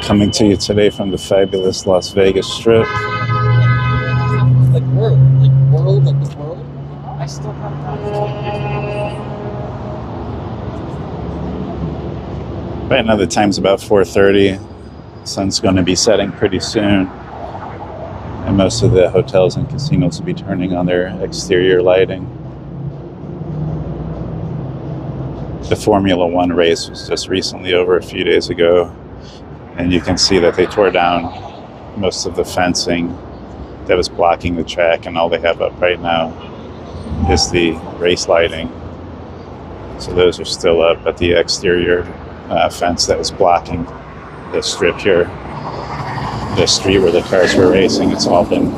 Coming to you today from the fabulous Las Vegas Strip. Like world, like the world. I still have Right now the time's about 4:30. Sun's going to be setting pretty soon. And most of the hotels and casinos will be turning on their exterior lighting. The Formula One race was just recently over a few days ago. And you can see that they tore down most of the fencing that was blocking the track, and all they have up right now is the race lighting. So those are still up, but the exterior fence that was blocking the strip here, the street where the cars were racing, it's all been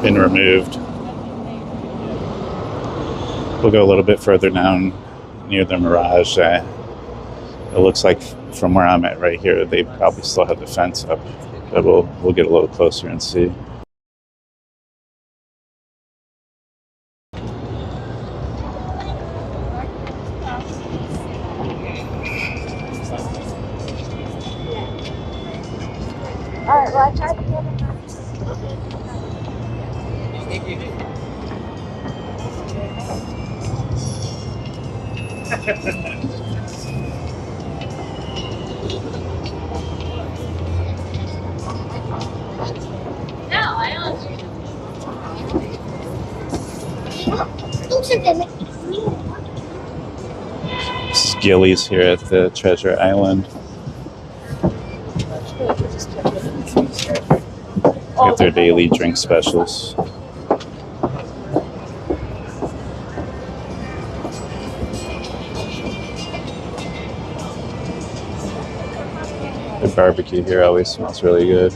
removed. We'll go a little bit further down near the Mirage. It looks like from where I'm at right here, they probably still have the fence up, but we'll get a little closer and see. All right, well, I tried to get Skillies here at the Treasure Island. Get their daily drink specials. The barbecue here always smells really good.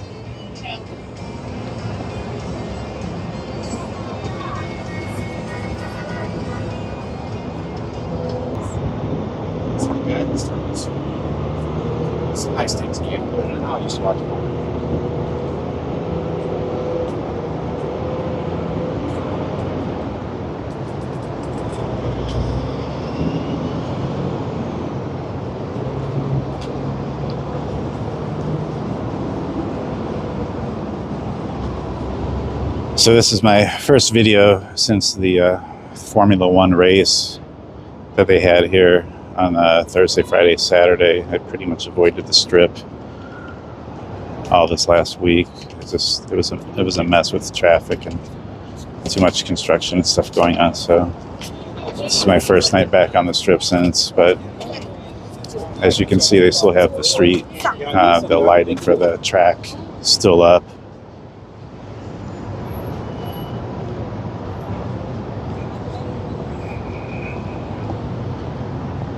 It's a high stakes game. I don't know. I used to watch it. So this is my first video since the Formula One race that they had here on Thursday, Friday, Saturday. I pretty much avoided the Strip all this last week. It was a mess with traffic and too much construction and stuff going on. So this is my first night back on the Strip since. But as you can see, they still have the street, the lighting for the track still up.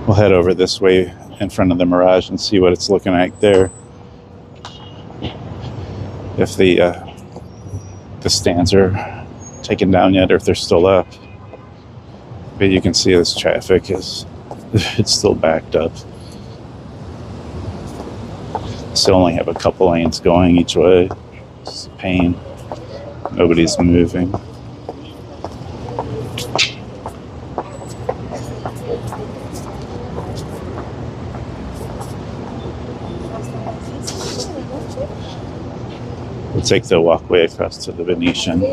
We'll head over this way in front of the Mirage and see what it's looking like there. If the stands are taken down yet, or if they're still up. But you can see this traffic it's still backed up. Still only have a couple lanes going each way. It's a pain. Nobody's moving. We'll take the walkway across to the Venetian.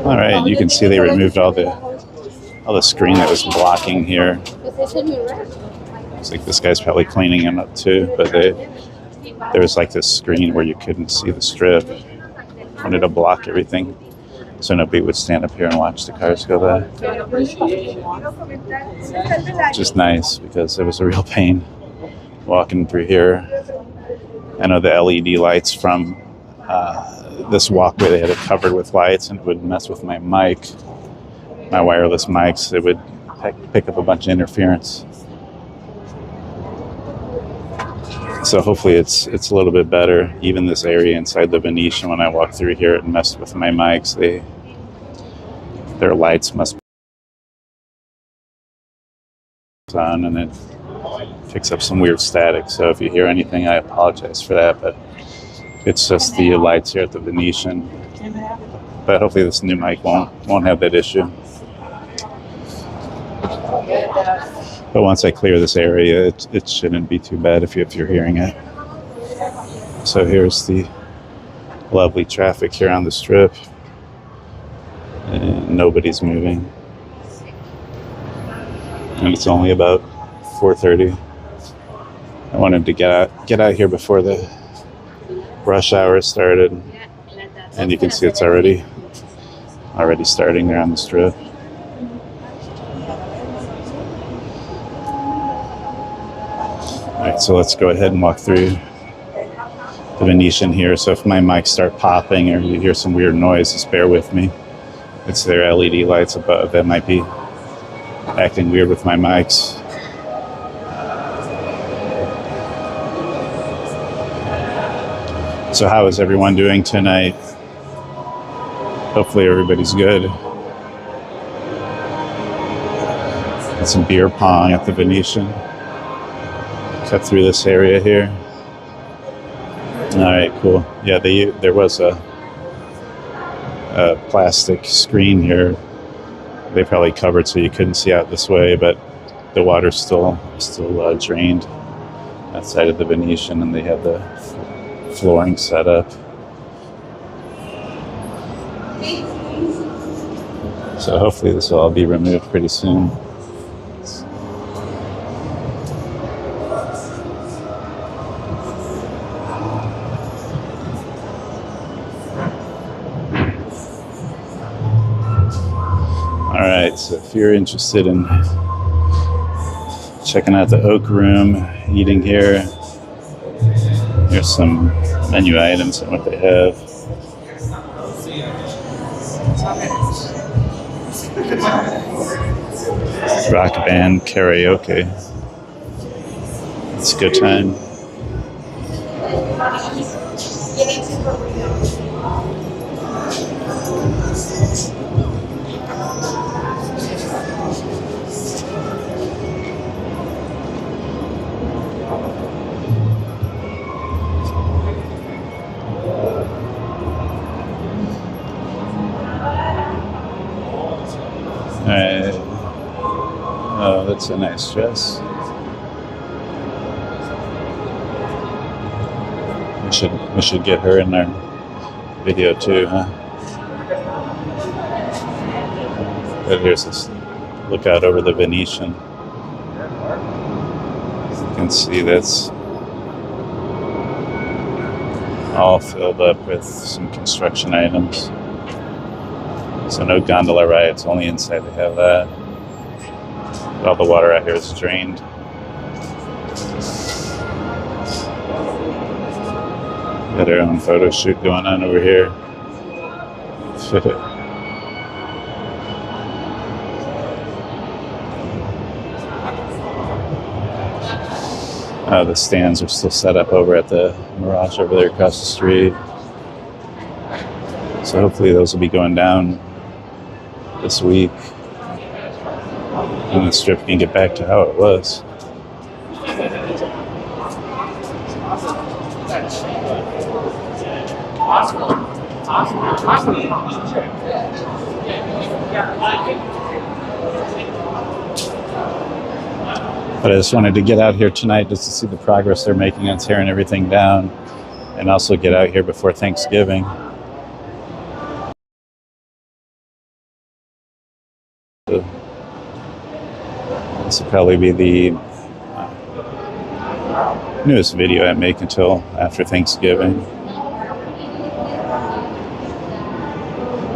All right, you can see they removed all the screen that was blocking here. Looks like this guy's probably cleaning them up too, but there was like this screen where you couldn't see the Strip. Wanted to block everything so nobody would stand up here and watch the cars go by. Just nice, because it was a real pain walking through here. I know the LED lights from this walkway, they had it covered with lights and it would mess with my mic. my wireless mics, it would pick up a bunch of interference. So hopefully it's a little bit better. Even this area inside the Venetian, when I walked through here, it messed with my mics. Their lights must be on, and it picks up some weird static. So if you hear anything, I apologize for that, but it's just the lights here at the Venetian. But hopefully this new mic won't have that issue. But once I clear this area, it shouldn't be too bad if you're hearing it. So here's the lovely traffic here on the Strip, and nobody's moving. And it's only about 4:30. I wanted to get out here before the rush hour started, and you can see it's already starting there on the Strip. All right, so let's go ahead and walk through the Venetian here. So if my mics start popping or you hear some weird noise, just bear with me. It's their LED lights above that might be acting weird with my mics. So how is everyone doing tonight? Hopefully everybody's good. Got some beer pong at the Venetian. Cut through this area here. All right, cool. Yeah, there was a plastic screen here. They probably covered so you couldn't see out this way, but the water's still drained outside of the Venetian, and they have the flooring set up. So hopefully this will all be removed pretty soon. All right, so if you're interested in checking out the Oak Room, eating here, here's some menu items and what they have. Rock band karaoke. It's a good time. Oh, that's a nice dress. We should get her in our video too, huh? But here's this lookout over the Venetian. You can see that's all filled up with some construction items. So no gondola rides, only inside they have that. But all the water out here is drained. Got our own photo shoot going on over here. The stands are still set up over at the Mirage over there across the street. So hopefully those will be going down this week, and the Strip can get back to how it was. But I just wanted to get out here tonight just to see the progress they're making on tearing everything down, and also get out here before Thanksgiving. So this will probably be the newest video I make until after Thanksgiving.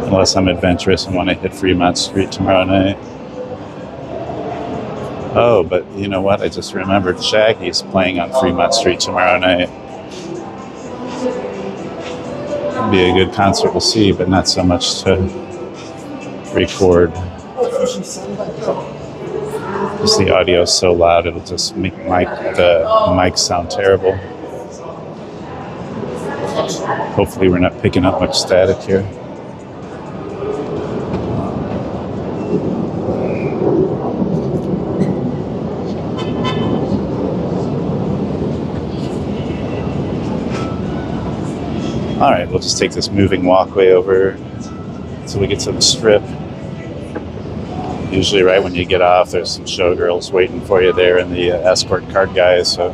Unless I'm adventurous and want to hit Fremont Street tomorrow night. Oh, but you know what? I just remembered Shaggy's playing on Fremont Street tomorrow night. It'd be a good concert to see, but not so much to record. Just the audio is so loud, it'll just make the mic sound terrible. Hopefully we're not picking up much static here. All right, we'll just take this moving walkway over until we get to the strip. Usually right when you get off, there's some showgirls waiting for you there and the escort card guys. So I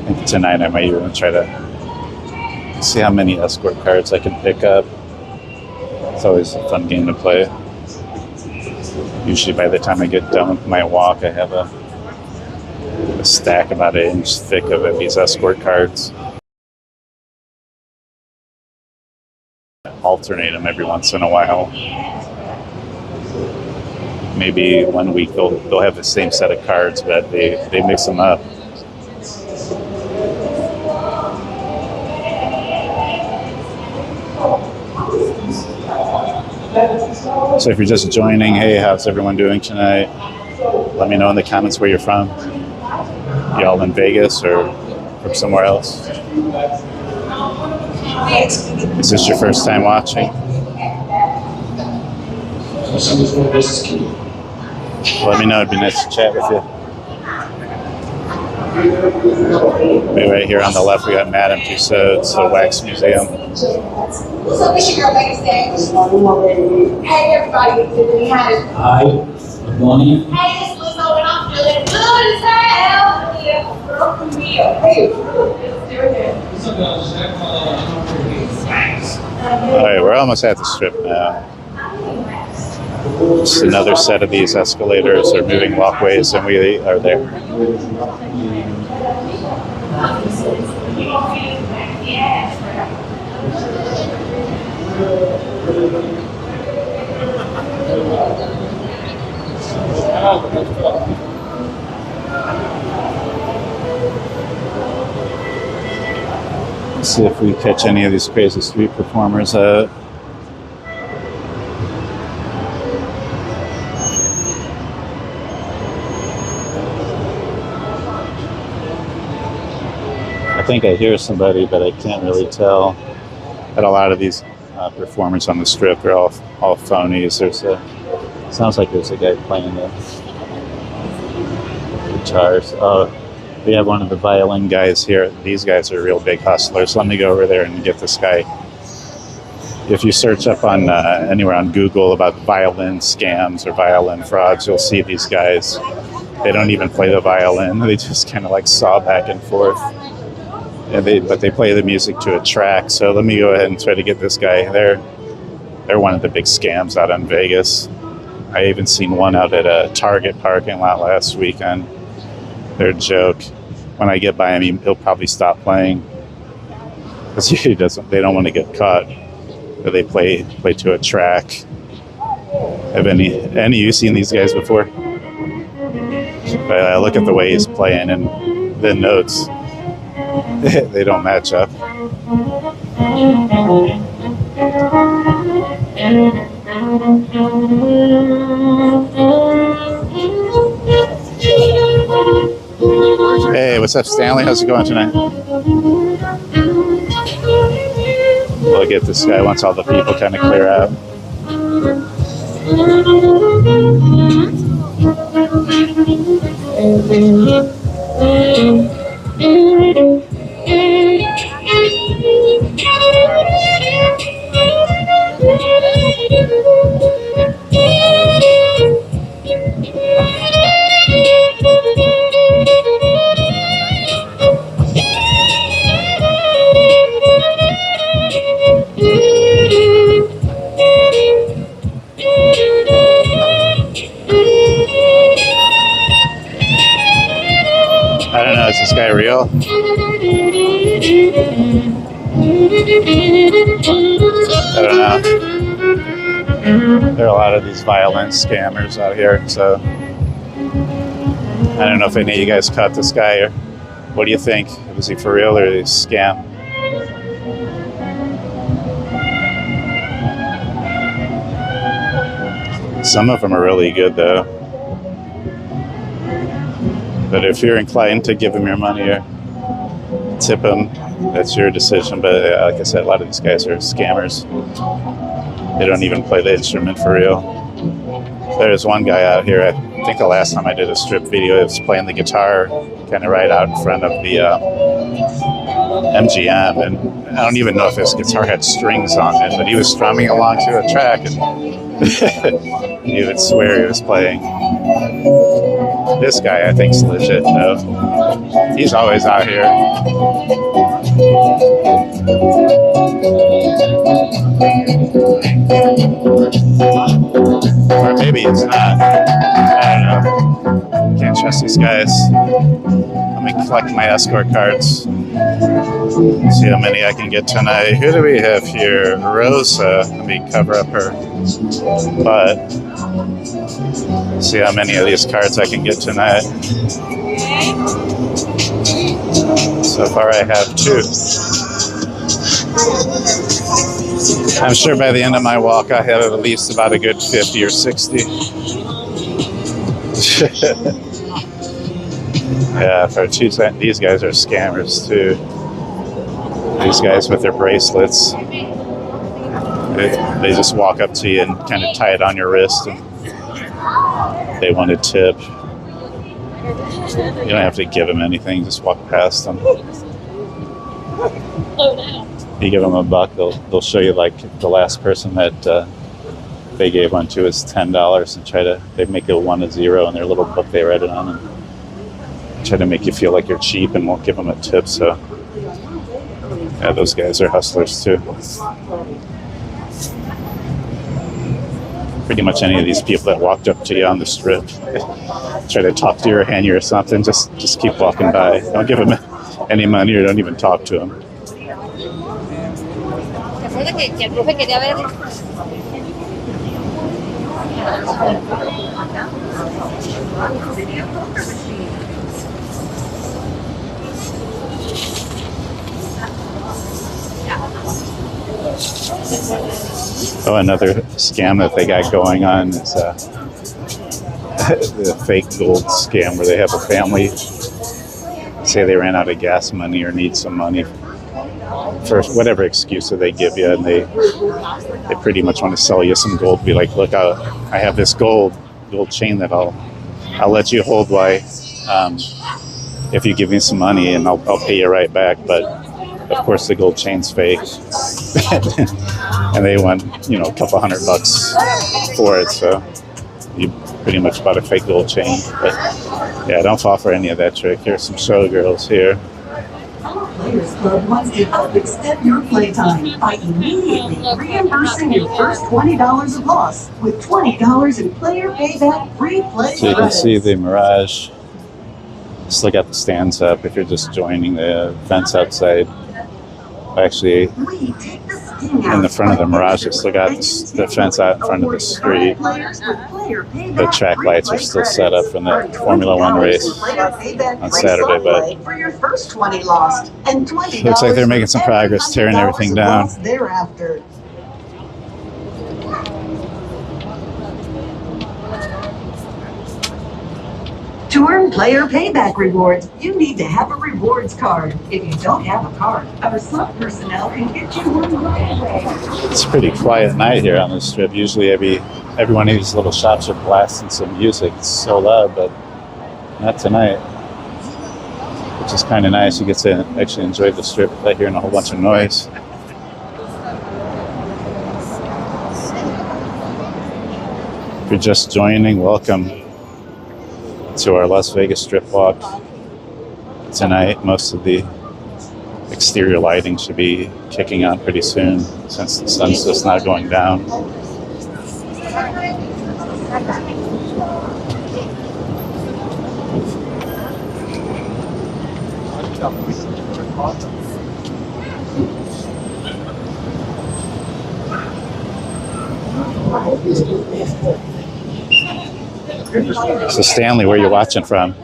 think tonight I might even try to see how many escort cards I can pick up. It's always a fun game to play. Usually by the time I get done with my walk, I have a stack about 1 inch thick of these escort cards. Alternate them every once in a while. Maybe one week they'll have the same set of cards, but they mix them up. So if you're just joining, hey, how's everyone doing tonight? Let me know in the comments where you're from. Y'all in Vegas or from somewhere else? Is this your first time watching? Let me know, it'd be nice to chat with you. Maybe right here on the left we got Madame Tussauds, the Wax Museum. So we should go backstage. Hey everybody, Hi, good morning. Hey, this was over and I'm feeling good as hell. Yeah, girl from Rio. Hey, let's do it. All right, we're almost at the strip now. Just another set of these escalators or moving walkways, and we are there. Let's see if we catch any of these crazy street performers out. I think I hear somebody, but I can't really tell. But a lot of these performers on the strip are all phonies. Sounds like there's a guy playing the guitars. Oh, we have one of the violin guys here. These guys are real big hustlers. Let me go over there and get this guy. If you search up on anywhere on Google about violin scams or violin frauds, you'll see these guys. They don't even play the violin. They just kind of like saw back and forth. But they play the music to a track. So let me go ahead and try to get this guy. They're one of the big scams out in Vegas. I even seen one out at a Target parking lot last weekend. They're a joke. When I get by him, he'll probably stop playing because they don't want to get caught. But they play to a track. Have any of you seen these guys before? But I look at the way he's playing and the notes. They don't match up. Hey, what's up, Stanley? How's it going tonight? We'll get this guy once all the people kind of clear out. I don't know, is this guy real? I don't know. There are a lot of these violent scammers out here, so I don't know if any of you guys caught this guy, or what do you think? Was he for real or a scam? Some of them are really good though. But if you're inclined to give them your money or tip them, that's your decision. But like I said, a lot of these guys are scammers. They don't even play the instrument for real. There's one guy out here, I think the last time I did a strip video, he was playing the guitar kind of right out in front of the MGM, and I don't even know if his guitar had strings on it, but he was strumming along to a track, and you would swear he was playing. This guy, I think, is legit, though. He's always out here. Or maybe it's not. I don't know. Can't trust these guys. Let me collect my escort cards. See how many I can get tonight. Who do we have here? Rosa. Let me cover up her butt. See how many of these cards I can get tonight. So far I have 2. I'm sure by the end of my walk I have at least about a good 50 or 60. Yeah, for these guys are scammers too. These guys with their bracelets. They just walk up to you and kind of tie it on your wrist, and they want a tip. You don't have to give them anything, just walk past them. You give them a buck, they'll show you, like the last person that they gave one to is $10, and they make it a 1 to 0 in their little book they write it on, and try to make you feel like you're cheap and won't give them a tip. So yeah, those guys are hustlers too. Pretty much any of these people that walked up to you on the strip, try to talk to you or hand you or something, just keep walking by. Don't give them any money or don't even talk to them. Oh, another scam that they got going on is the fake gold scam, where they have a family say they ran out of gas money or need some money for whatever excuse that they give you, and they pretty much want to sell you some gold. Be like, look, I have this gold chain that I'll let you hold if you give me some money, and I'll pay you right back. But of course the gold chain's fake. And they want, a couple $100 for it, so you pretty much bought a fake gold chain. But yeah, don't fall for any of that trick. Here's some showgirls here. Players Club wants to help extend your playtime by immediately reimbursing your first $20 of loss with $20 in player payback free play. So you can see the Mirage. Still got the stands up if you're just joining the fence outside. Actually, in the front of the Mirage, it's still got the fence out in front of the street. The track lights are still set up from the Formula One race on Saturday, but looks like they're making some progress, tearing everything down. To earn player payback rewards, you need to have a rewards card. If you don't have a card, our slot personnel can get you one right away. It's a pretty quiet night here on the strip. Usually every one of these little shops are blasting some music. It's so loud, but not tonight, which is kind of nice. You get to actually enjoy the strip without hearing a whole bunch of noise. If you're just joining, welcome to our Las Vegas strip walk tonight. Most of the exterior lighting should be kicking on pretty soon since the sun's just not going down. So Stanley, where are you watching from?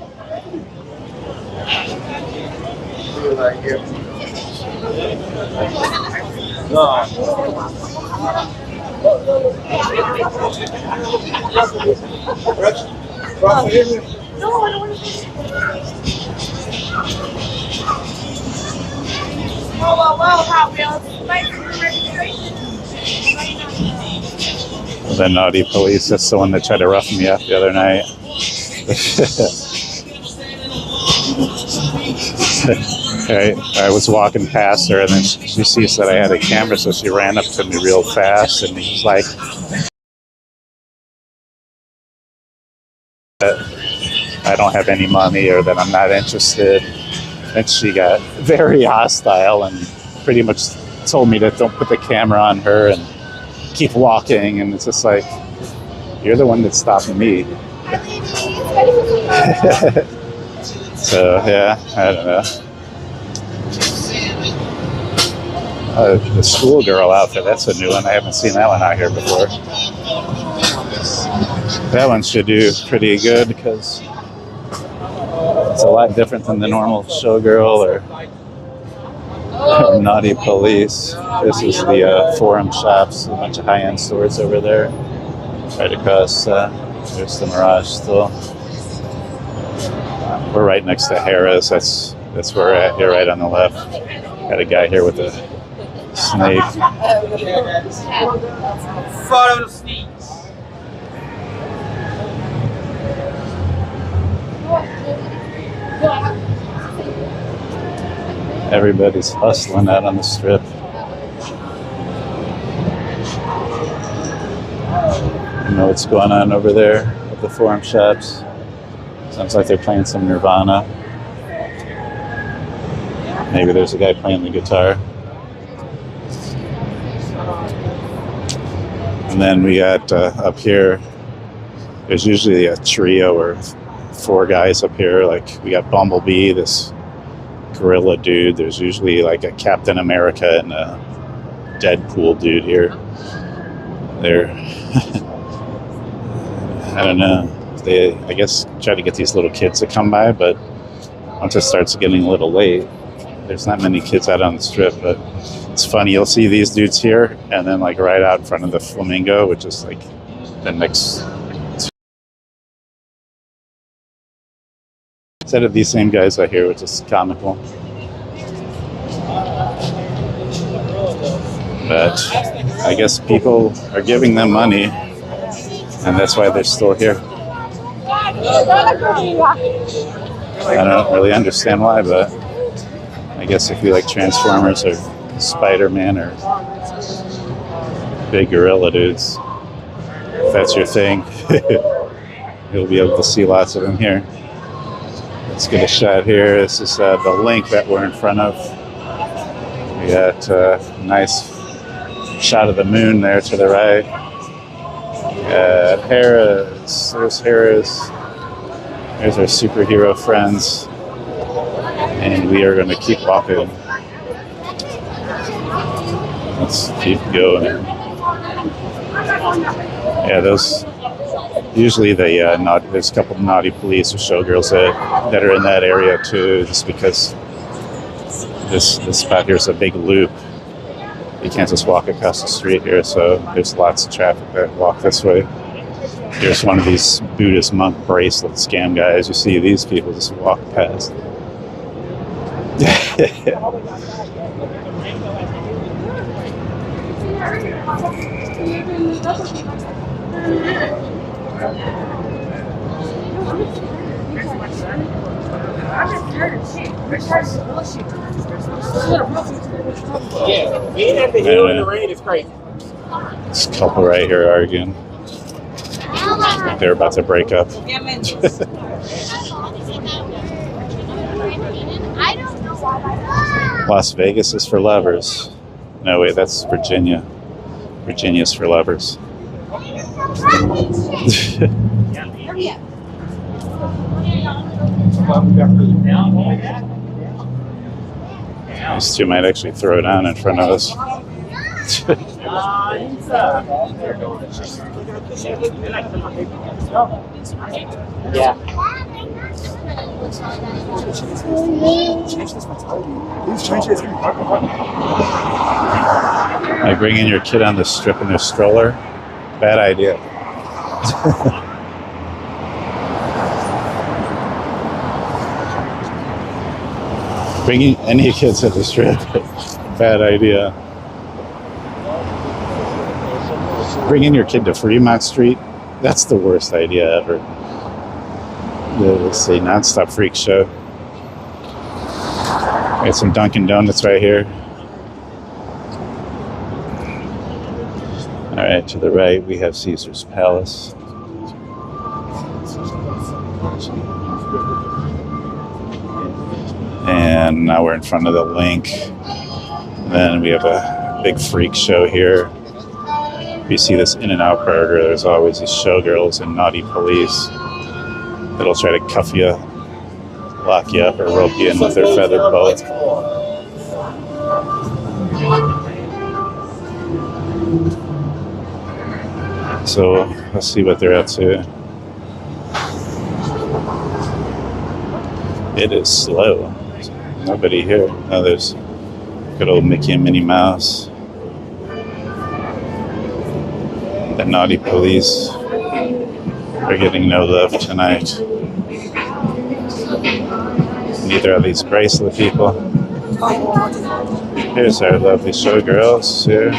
The naughty police, that's the one that tried to rough me up the other night. I was walking past her and then she sees that I had a camera, so she ran up to me real fast and he was like, I don't have any money or that I'm not interested. And she got very hostile and pretty much told me that don't put the camera on her and keep walking. And it's just like, you're the one that's stopping me. So yeah, I don't know. The schoolgirl outfit, that's a new one. I haven't seen that one out here before. That one should do pretty good because it's a lot different than the normal showgirl or naughty police. This is the Forum Shops, a bunch of high-end stores over there. Right across, there's the Mirage still. We're right next to Harrah's. That's where we're at here, right on the left. Got a guy here with a snake. Photo sneaks. Everybody's hustling out on the strip. You know what's going on over there at the Forum Shops? Sounds like they're playing some Nirvana. Maybe there's a guy playing the guitar. And then we got up here, there's usually a trio or 4 guys up here. Like we got Bumblebee, this gorilla dude. There's usually like a Captain America and a Deadpool dude here. They're, I don't know. They, I guess, try to get these little kids to come by, but once it starts getting a little late, there's not many kids out on the strip. But it's funny, you'll see these dudes here, and then like right out in front of the Flamingo, which is like the next. Instead of these same guys out here, which is comical. But I guess people are giving them money, and that's why they're still here. I don't really understand why, but I guess if you like Transformers or Spider-Man or big gorilla dudes, if that's your thing, you'll be able to see lots of them here. Let's get a shot here. This is the Linq that we're in front of. We got a nice shot of the moon there to the right. Got Harrah's. There's Harrah's. There's our superhero friends. And we are going to keep walking. Let's keep going. Yeah, those... Usually there's a couple of naughty police or showgirls that are in that area too, just because this spot here is a big loop. You can't just walk across the street here, so there's lots of traffic that walk this way. Here's one of these Buddhist monk bracelet scam guys. You see these people just walk past. Yeah, being at the hill in the rain is crazy. This couple right here arguing. Like they're about to break up. Las Vegas is for lovers. No, wait, that's Virginia. Virginia's for lovers. These two might actually throw down in front of us. Yeah. Like bringing your kid on the strip in their stroller, bad idea. Bringing any kids at the strip, bad idea. Bringing your kid to Fremont Street, that's the worst idea ever. Let's see, nonstop freak show. Got some Dunkin' Donuts right here. All right, to the right we have Caesar's Palace. And now we're in front of the Linq. Then we have a big freak show here. If you see this In-N-Out burger, there's always these showgirls and naughty police that'll try to cuff you, lock you up, or rope you in with their feather boa. So let's see what they're up to. It is slow. There's nobody here. Oh, there's good old Mickey and Minnie Mouse. The naughty police are getting no love tonight. Neither are these bracelet people. Here's our lovely showgirls here.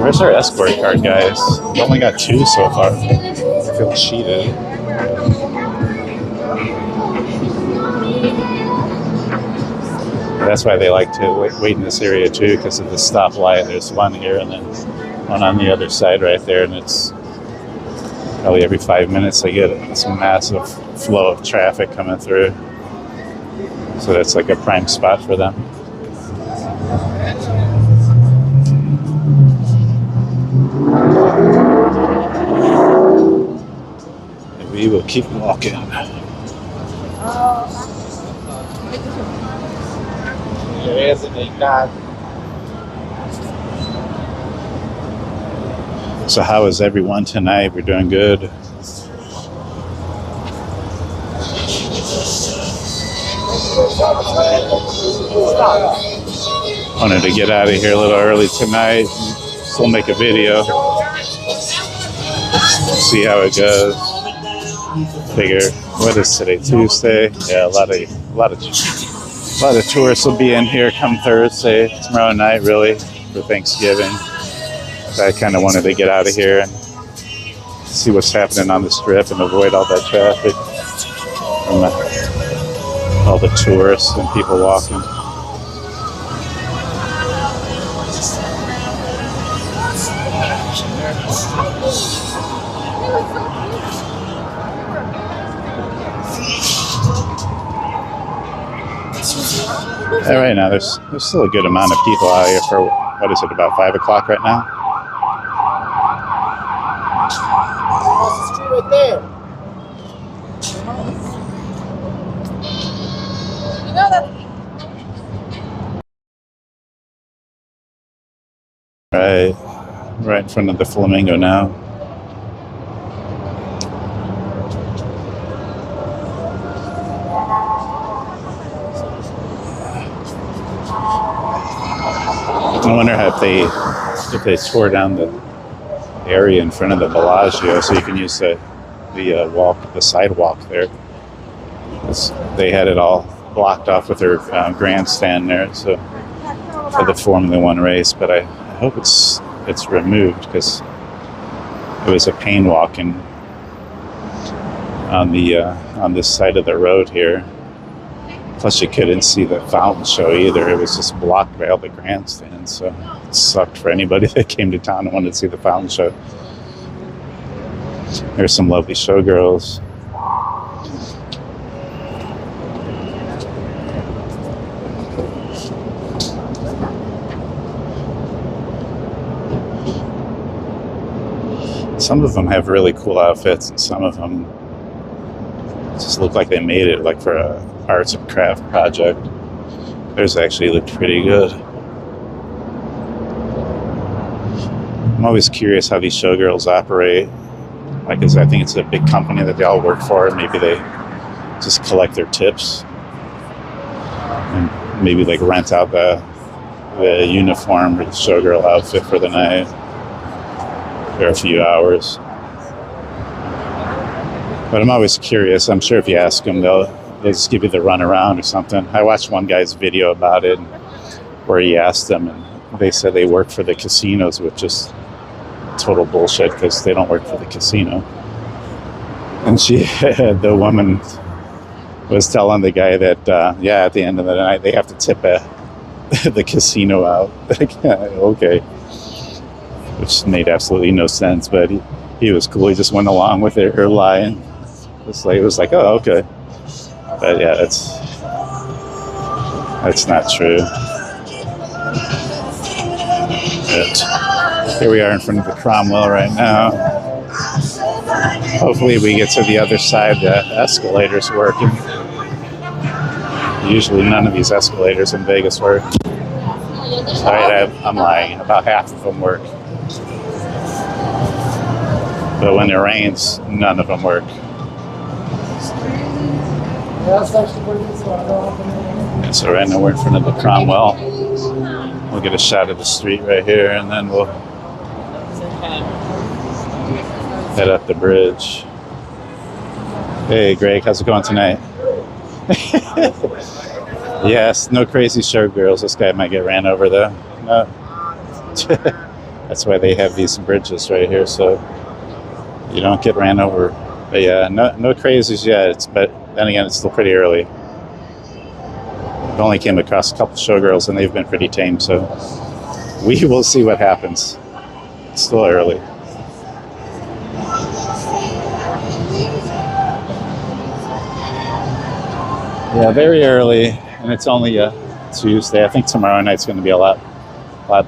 Where's our escort card, guys? We only got 2 so far. I feel cheated. That's why they like to wait in this area too, because of the stoplight. There's one here and then one on the other side right there, and it's probably every 5 minutes they get this massive flow of traffic coming through. So that's like a prime spot for them. And we will keep walking. So how is everyone tonight? We're doing good. Wanted to get out of here a little early tonight. Still make a video. See how it goes. Figure, what is today? Tuesday? Yeah, a lot of tourists will be in here come Thursday, tomorrow night, really, for Thanksgiving. So I kind of wanted to get out of here and see what's happening on the strip and avoid all that traffic from all the tourists and people walking. Yeah, right now there's still a good amount of people out here for, what is it, about 5 o'clock right now? Across the street right there. You know that. Right in front of the Flamingo now. I wonder if they tore down the area in front of the Bellagio so you can use the sidewalk there. They had it all blocked off with their grandstand there, so for the Formula One race. But I hope it's removed because it was a pain walking on this side of the road here. Plus, you couldn't see the fountain show either. It was just blocked by all the grandstands, so it sucked for anybody that came to town and wanted to see the fountain show. There's some lovely showgirls. Some of them have really cool outfits, and some of them just look like they made it like for a arts and craft project. Theirs actually looked pretty good. I'm always curious how these showgirls operate. Like, I think it's a big company that they all work for. Maybe they just collect their tips and maybe like rent out the the uniform or the showgirl outfit for the night for a few hours. But I'm always curious. I'm sure if you ask them, they'll just give you the runaround or something. I watched one guy's video about it where he asked them, and they said they work for the casinos, which is total bullshit because they don't work for the casino. And the woman was telling the guy that, at the end of the night, they have to tip the casino out. Okay. Which made absolutely no sense, but he was cool. He just went along with it, her lying. It was like, oh, okay. But yeah, that's not true. But here we are in front of the Cromwell right now. Hopefully we get to the other side. The escalator's working. Usually none of these escalators in Vegas work. Alright, I'm lying. About half of them work. But when it rains, none of them work. And so right now we're in front of the Cromwell. We'll get a shot of the street right here, and then we'll head up the bridge. Hey Greg, how's it going tonight? Yes, no crazy showgirls. This guy might get ran over though. No. That's why they have these bridges right here, so you don't get ran over. But yeah, no crazies yet. But then again, it's still pretty early. I've only came across a couple showgirls, and they've been pretty tame. So we will see what happens. It's still early. Yeah, very early, and it's only a Tuesday. I think tomorrow night's going to be a lot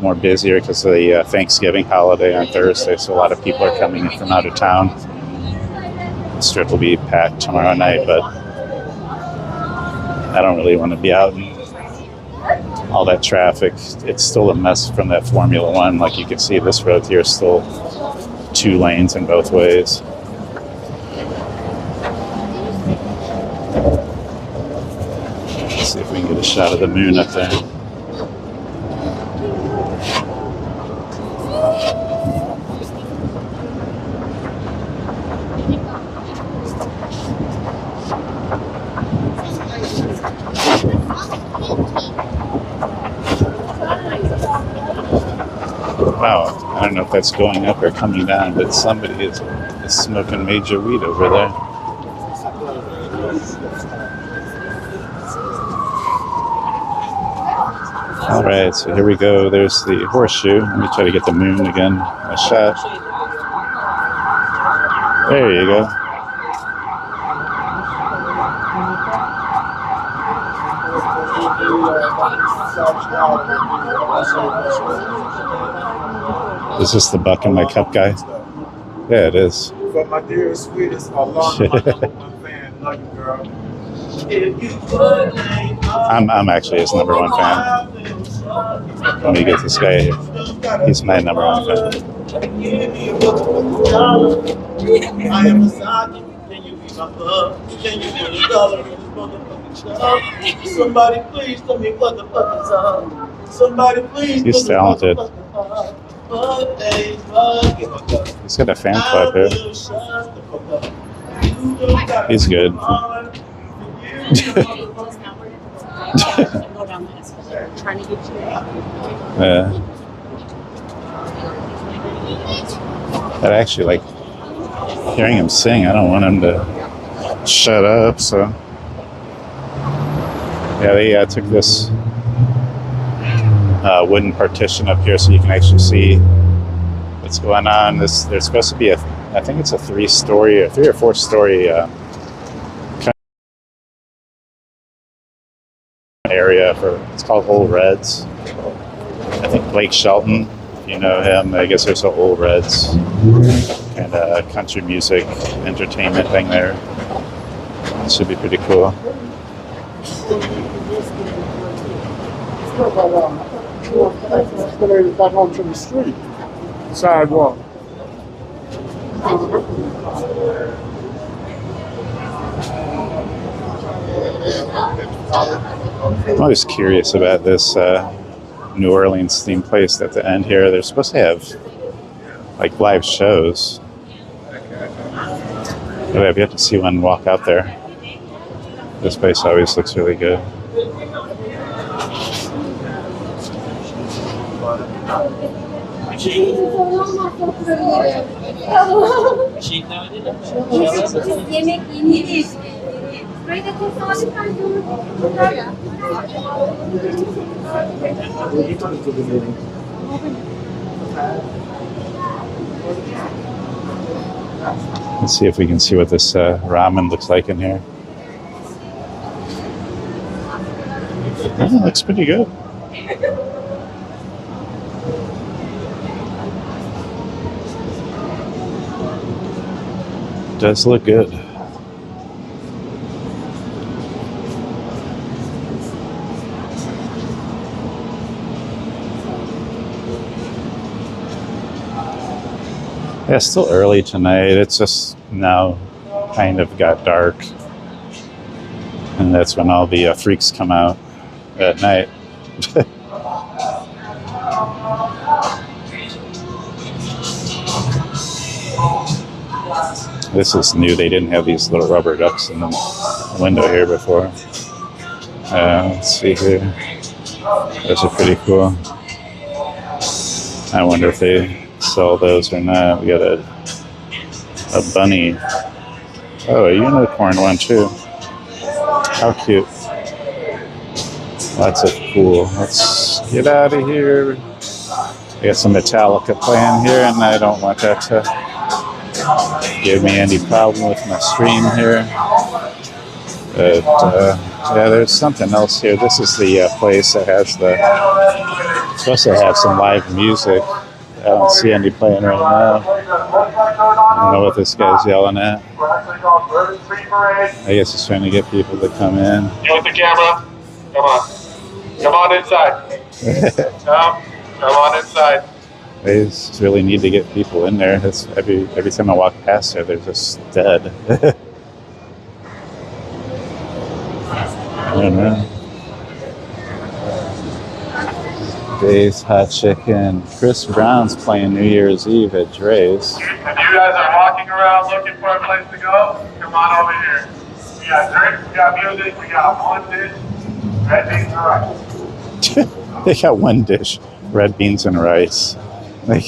more busier because of the Thanksgiving holiday on Thursday. So a lot of people are coming in from out of town. The strip will be packed tomorrow night, but I don't really want to be out in all that traffic. It's still a mess from that Formula One. Like you can see, this road here is still 2 lanes in both ways. Let's see if we can get a shot of the moon up there. Wow, I don't know if that's going up or coming down, but somebody is smoking major weed over there. All right, so here we go. There's the horseshoe. Let me try to get the moon again. A shot. There you go. Is this the buck in my cup guy? Yeah, it is. But my dearest, sweetest, Allah, my number one fan. Love you, girl. I'm actually his number 1 fan. Let me get this guy here. He's my number 1 fan. I am a sergeant. Can you be my love? Can you put $1 in this motherfucking shop? Somebody please tell me what the fuck is up. Somebody please. He's talented. He's got a fan club here. He's good. Yeah. But actually, like, hearing him sing, I don't want him to shut up, so. Yeah, they took this wooden partition up here so you can actually see what's going on. There's supposed to be I think it's a 3 or 4 story area it's called Old Reds. I think Blake Shelton, if you know him, I guess there's an Old Reds and a country music entertainment thing there. It should be pretty cool. Back onto the street, sidewalk. I'm always curious about this New Orleans themed place at the end here. They're supposed to have like live shows. But I've yet to see one walk out there. This place always looks really good. Yemek yeni değil. Burayı da tesadüfen gördüm. Let's see if we can see what this ramen looks like in here. Yeah, it looks pretty good. Does look good. Yeah, it's still early tonight. It's just now kind of got dark. And that's when all the freaks come out at night. This is new. They didn't have these little rubber ducks in the window here before. Let's see here. Those are pretty cool. I wonder if they sell those or not. We got a bunny. Oh, a unicorn one too. How cute. Lots of cool. Let's get out of here. I got some Metallica playing here, and I don't want that to give me any problem with my stream here. But yeah, there's something else here. This is the place that has supposed to have some live music. I don't see any playing right now. I don't know what this guy's yelling at. I guess he's trying to get people to come in. You with the camera? Come on. Come on inside. Come on inside. They just really need to get people in there. It's every time I walk past there, they're just dead. I don't know. Dave's Hot Chicken. Chris Brown's playing New Year's Eve at Dre's. If you guys are walking around looking for a place to go, come on over here. We got drinks, we got music, we got one dish, red beans and rice. They got one dish, red beans and rice. Like,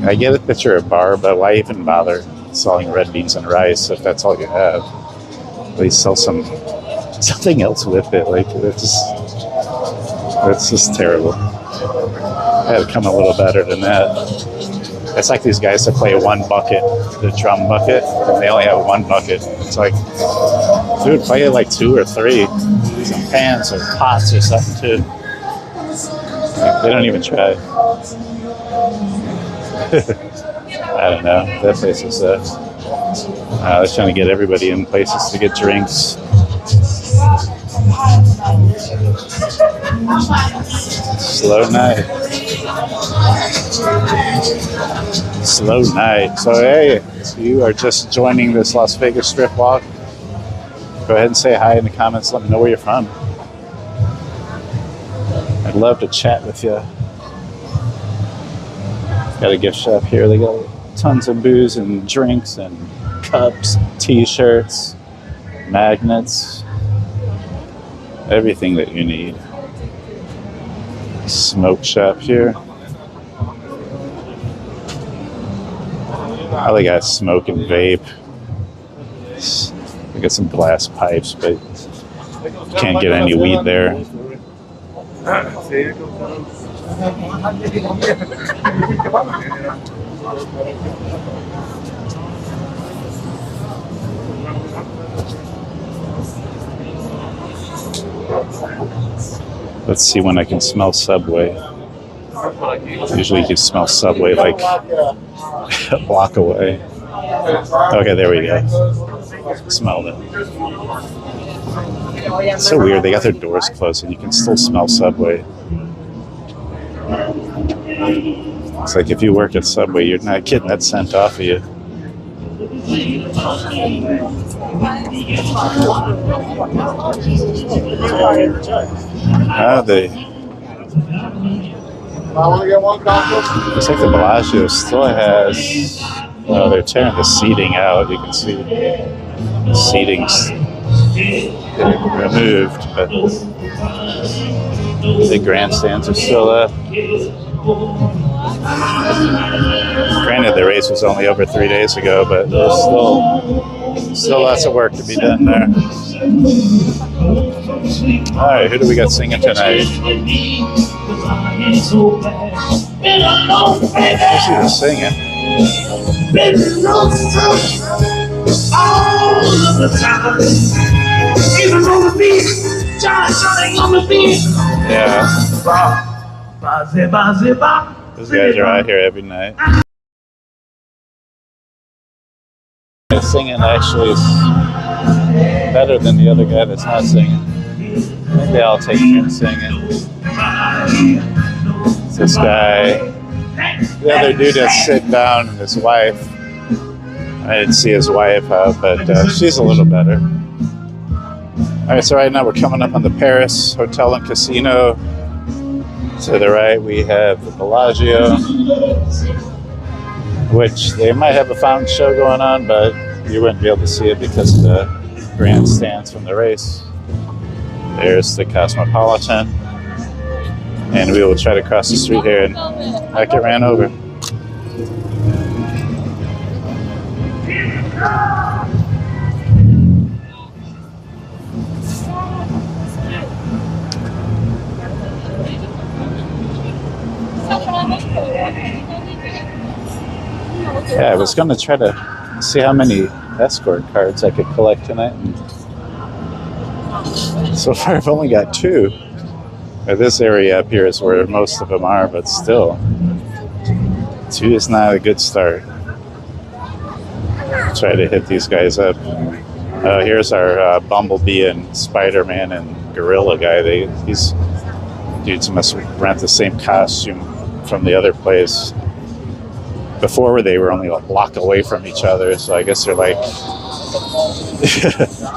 I get it that you're a bar, but why even bother selling red beans and rice if that's all you have? At least sell something else with it. Like, that's just terrible. I had to come a little better than that. It's like these guys that play one bucket, the drum bucket, and they only have one bucket. It's like, dude, play like two or three. Some pans or pots or something too. Like, they don't even try. I don't know. That place is they're trying to get everybody in places to get drinks. Slow night. Slow night. So hey, if you are just joining this Las Vegas strip walk, go ahead and say hi in the comments. Let me know where you're from. I'd love to chat with you. Got a gift shop here. They got tons of booze and drinks and cups, t-shirts, magnets, everything that you need. Smoke shop here. All they got is smoke and vape. They got some glass pipes, but can't get any weed there. Let's see when I can smell Subway. Usually you can smell Subway like a block away. Okay, there we go. Smelled it. It's so weird. They got their doors closed and you can still smell Subway. It's like if you work at Subway, you're not getting that scent off of you. They looks like the Bellagio still has. Oh, they're tearing the seating out. You can see the seating's getting removed, but the grandstands are still up. Granted, the race was only over 3 days ago, but there's still lots of work to be done there. All right, who do we got singing tonight? Who's even singing? Yeah. Those guys are out here every night. Singing actually is better than the other guy that's not singing. I think they all take turns singing. It's this guy. The other dude that's sitting down and his wife. I didn't see his wife out, but she's a little better. Alright, so right now we're coming up on the Palace Hotel and Casino. To the right we have the Bellagio, which they might have a fountain show going on, but you wouldn't be able to see it because of the grandstands from the race. There's the Cosmopolitan, and we will try to cross the street here and not get ran over. Yeah, I was going to try to see how many escort cards I could collect tonight. And so far, I've only got 2. This area up here is where most of them are, but still, 2 is not a good start. Try to hit these guys up. Here's our Bumblebee and Spider-Man and Gorilla guy. These dudes must rent the same costume from the other place. Before they were only a block away from each other, so I guess they're like,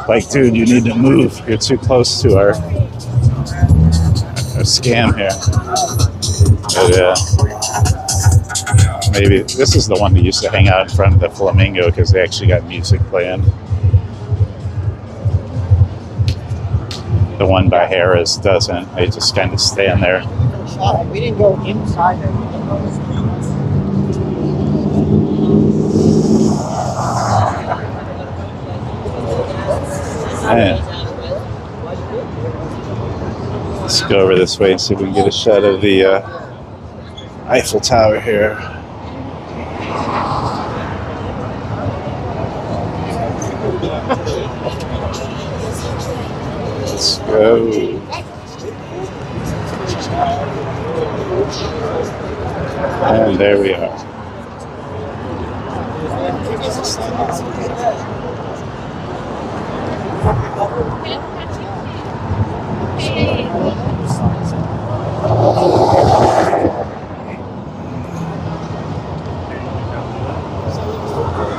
like, dude, you need to move. You're too close to our scam here. But maybe this is the one that used to hang out in front of the Flamingo because they actually got music playing. The one by Harris doesn't. They just kind of stand there. We didn't go inside there. Man. Let's go over this way and see if we can get a shot of the Eiffel Tower here. Let's go. And there we are.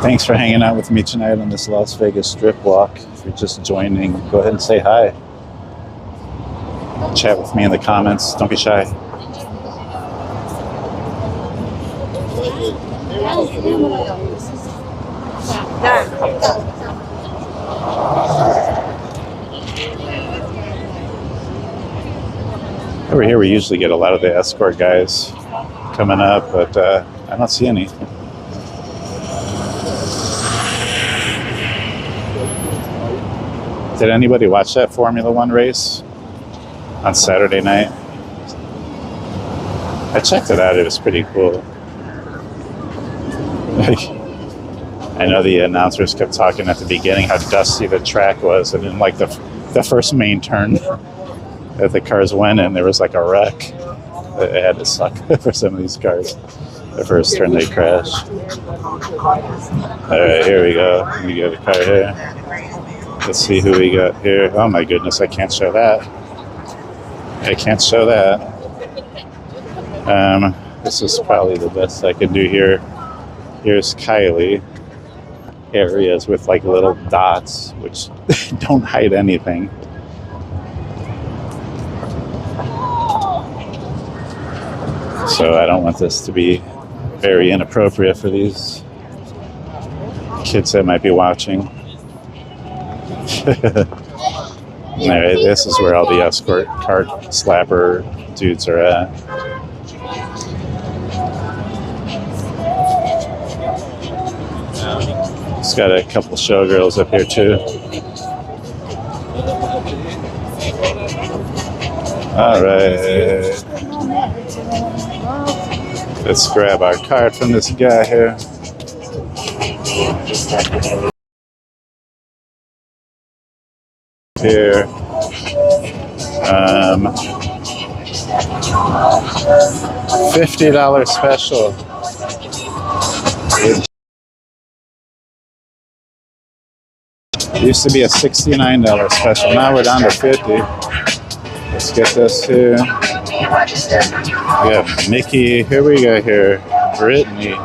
Thanks for hanging out with me tonight on this Las Vegas strip walk. If you're just joining, go ahead and say hi. Chat with me in the comments. Don't be shy. Over here we usually get a lot of the escort guys coming up, but I don't see any. Did anybody watch that Formula One race on Saturday night? I checked it out. It was pretty cool. I know the announcers kept talking at the beginning how dusty the track was, and then like the first main turn that the cars went in, there was like a wreck. It had to suck for some of these cars. The first turn they crashed. All right, here we go. We got a car here. Let's see who we got here. Oh my goodness, I can't show that. I can't show that. This is probably the best I can do here. Here's Kylie. areas with like little dots, which don't hide anything. So I don't want this to be very inappropriate for these kids that might be watching. Alright, this is where all the escort card slapper dudes are at. It's got a couple showgirls up here too. Alright. Let's grab our card from this guy here. Here. $50 special. It used to be a $69 special. Now we're down to $50. Let's get this here. We have Mickey. Here we go here. Brittany.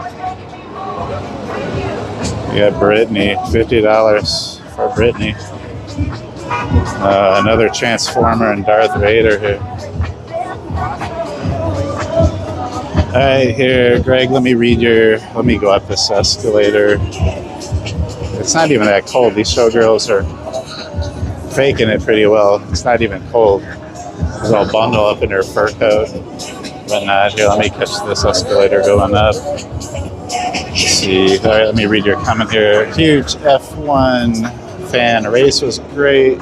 We got Brittany. $50 for Brittany. Another Transformer and Darth Vader here. Alright, here, Greg, let me go up this escalator. It's not even that cold. These showgirls are faking it pretty well. It's not even cold. They're all bundled up in their fur coat and whatnot. Here, let me catch this escalator going up. Let's see. All right, let me read your comment here. Huge F1 fan. Race was great.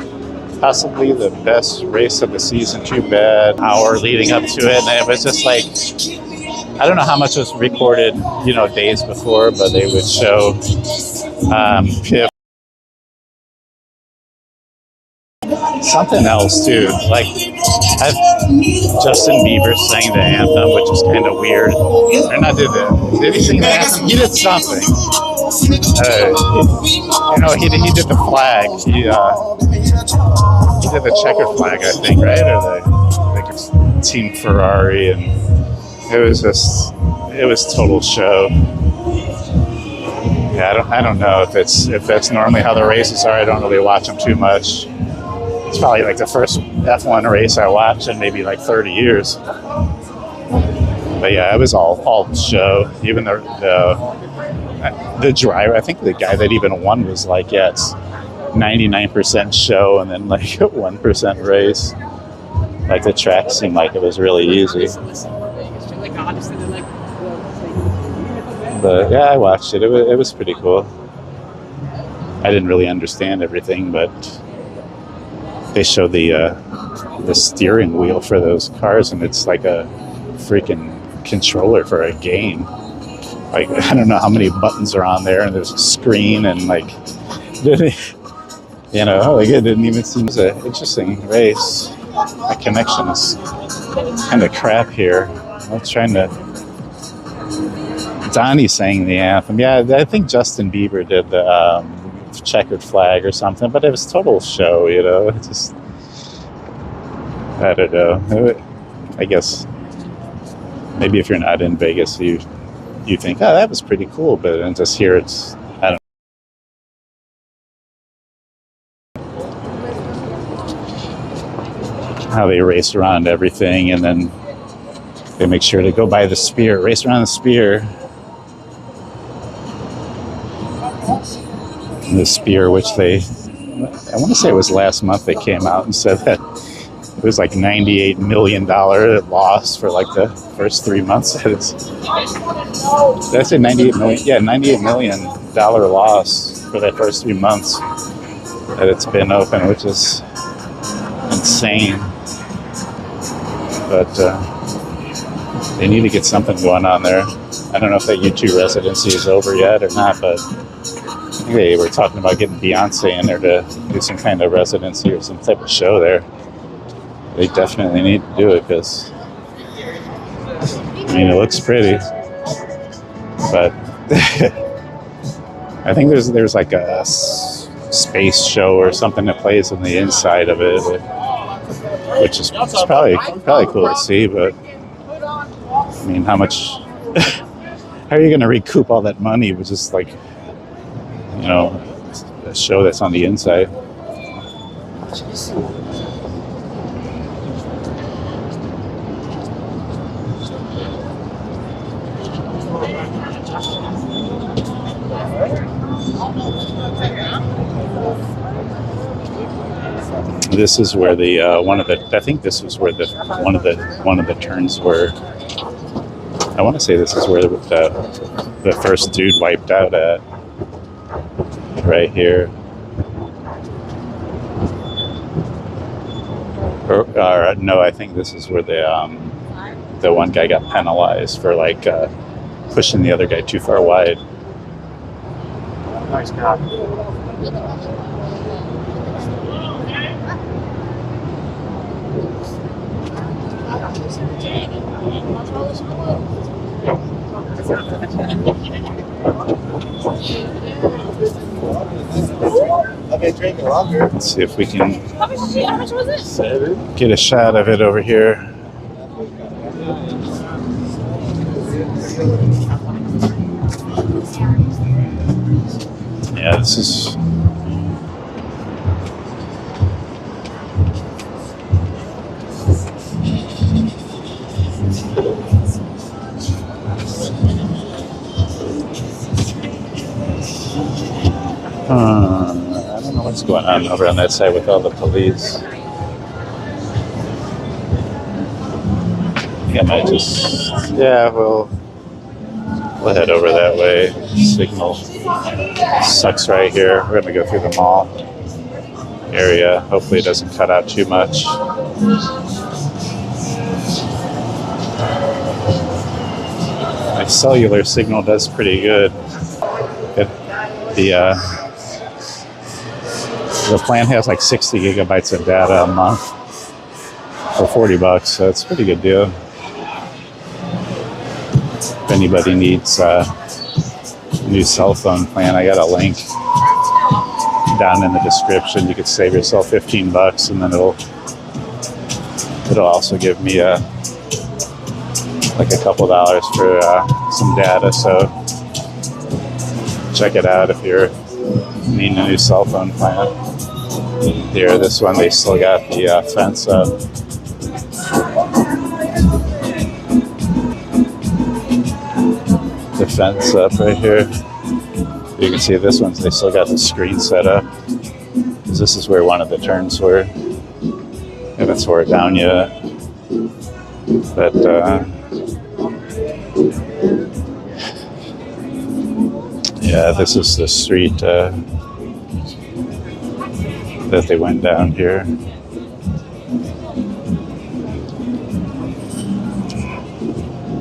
Possibly the best race of the season. Too bad. Hour leading up to it. And it was just like, I don't know how much was recorded, days before, but they would show Pip. Something else too, like Justin Bieber sang the anthem, which is kind of weird. Or not did he sing the anthem? He did something. He did the flag. He did the checkered flag, I think, right? Or it's Team Ferrari, and it was total show. Yeah, I don't know if that's normally how the races are. I don't really watch them too much. It's probably like the first F1 race I watched in maybe like 30 years. But yeah, it was all show. Even the driver, I think the guy that even won was like, yeah, it's 99% show and then like 1% race. Like the track seemed like it was really easy. But yeah, I watched it. It was pretty cool. I didn't really understand everything, but they show the steering wheel for those cars, and it's like a freaking controller for a game. Like, I don't know how many buttons are on there, and there's a screen, and like, it didn't even seem as an interesting race. My connection is kind of crap here. I was trying to. Donnie sang the anthem. Yeah, I think Justin Bieber did the checkered flag or something, but it was total show, It just, I don't know. I guess maybe if you're not in Vegas, you think, oh, that was pretty cool, but then just here it's, I don't know. How they race around everything, and then they make sure to go by the spear, race around the spear. The spear, which I want to say it was last month, they came out and said that it was like $98 million loss for like the first 3 months. Did I say 98 million? Yeah, $98 million loss for that first 3 months that it's been open, which is insane. But they need to get something going on there. I don't know if that U2 residency is over yet or not, but they were talking about getting Beyonce in there to do some kind of residency or some type of show there. They definitely need to do it because, it looks pretty. But I think there's like a space show or something that plays on the inside of it, which is probably cool to see. But how much? How are you going to recoup all that money with just like you know, a show that's on the inside. This is where the one of the. I think this was where the one of the turns were. I want to say this is where the first dude wiped out at. Right here. Or no, I think this is where the one guy got penalized for like pushing the other guy too far wide. Nice guy. I've been drinking longer. Let's see if we can How much was it? 7. get a shot of it over here. Yeah, this is. I don't know what's going on over on that side with all the police. I think I might just. Yeah, we'll head over that way. Signal sucks right here. We're going to go through the mall area. Hopefully it doesn't cut out too much. My cellular signal does pretty good. The plan has like 60 gigabytes of data a month for $40, so it's a pretty good deal. If anybody needs a new cell phone plan, I got a link down in the description. You could save yourself $15, and then it'll also give me like a couple dollars for some data. So check it out if you're needing a new cell phone plan. Here, this one, they still got the fence up. The fence up right here. You can see this one, they still got the screen set up. Because this is where one of the turns were. Haven't tore it down yet. But, yeah, this is the street that they went down here.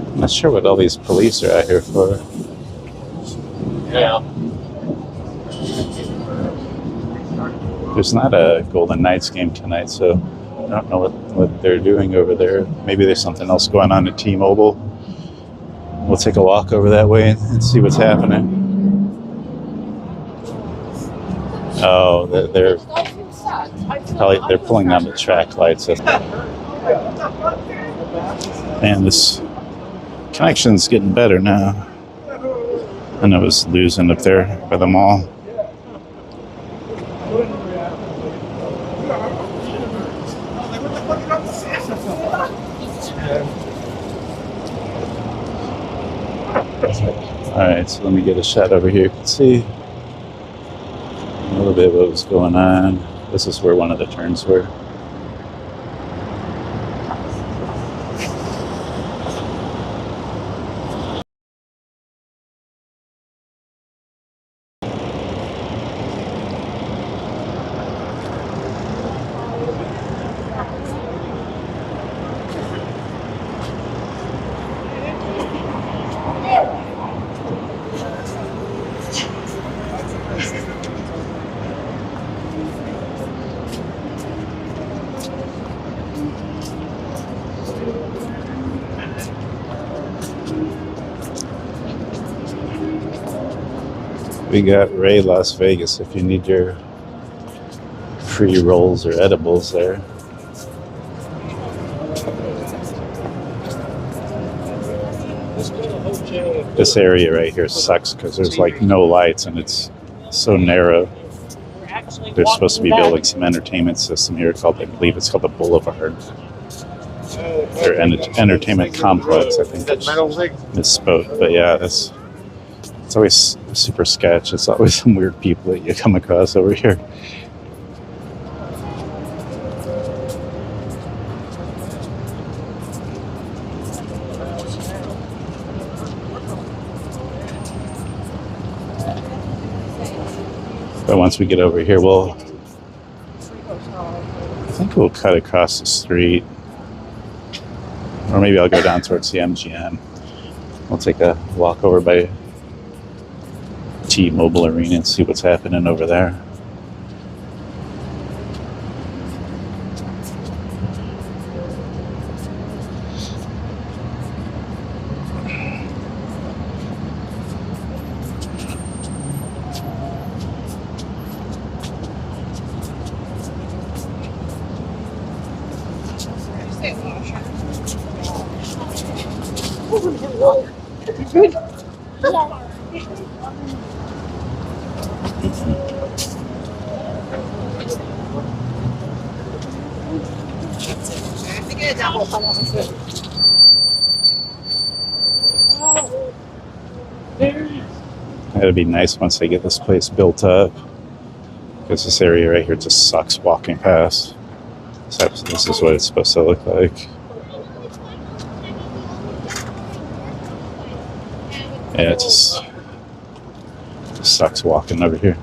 I'm not sure what all these police are out here for. Yeah. There's not a Golden Knights game tonight, so I don't know what they're doing over there. Maybe there's something else going on at T-Mobile. We'll take a walk over that way and see what's happening. Oh, they're pulling down the track lights. Man, this connection's getting better now. I know it was losing up there by the mall. Alright, so let me get a shot over here. You can see a little bit of what was going on. This is where one of the turns were. We got Ray Las Vegas if you need your free rolls or edibles there. This area right here sucks because there's like no lights and it's so narrow. We're actually They're supposed to be walking back. building some entertainment system here called, I believe it's called the Boulevard. Or entertainment complex, I think. Misspoke, but yeah, it's always super sketch. It's always some weird people that you come across over here. But once we get over here, I think we'll cut across the street. Or maybe I'll go down towards the MGM. We'll take a walk over by T-Mobile Arena and see what's happening over there. It'd be nice once they get this place built up, because this area right here just sucks walking past. So this is what it's supposed to look like. Yeah, it just sucks walking over here.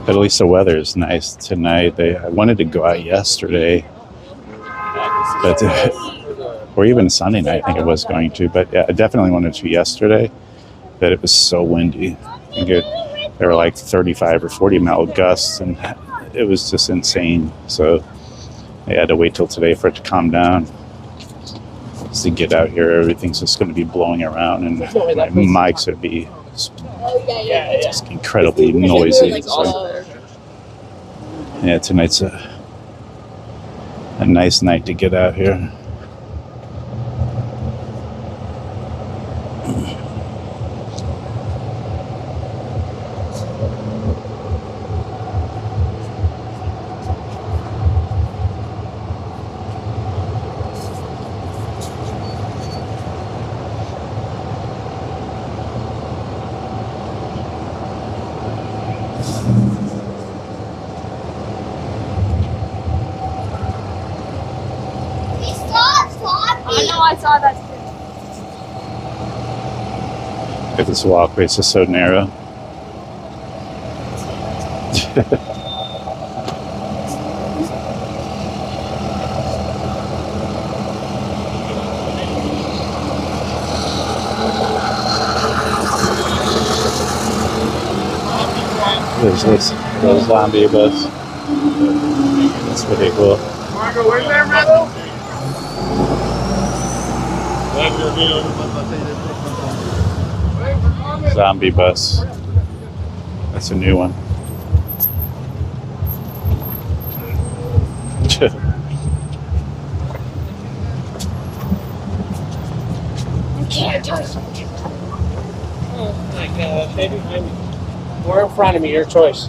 But at least the weather is nice tonight. I wanted to go out yesterday, but or even Sunday night, I think it was going to. But yeah, I definitely wanted to yesterday, but it was so windy. There were like 35 or 40 mile gusts, and it was just insane. So I had to wait till today for it to calm down. Just to get out here, everything's just going to be blowing around, and my mics would be just incredibly noisy. So, yeah, tonight's a nice night to get out here. I saw that too. This walkway is just so narrow. There's this little zombie bus. That's pretty cool. Want to go in there, Rebel? Zombie bus. That's a new one. Oh my God, maybe. Or in front of me, your choice.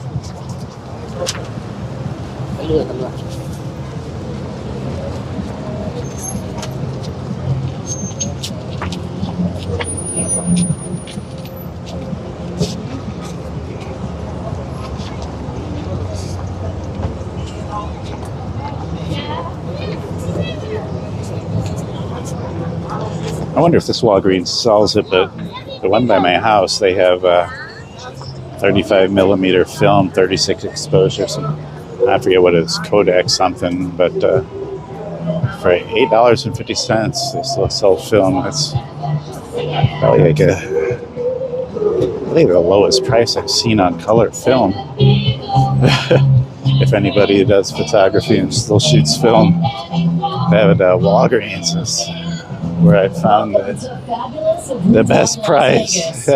I wonder if this Walgreens sells it, but the one by my house, they have 35 millimeter film, 36 exposures. I forget what it's, Kodak something, but for $8.50, they still sell film. That's probably like I think the lowest price I've seen on color film. If anybody does photography and still shoots film. Walgreens is where I found the best price.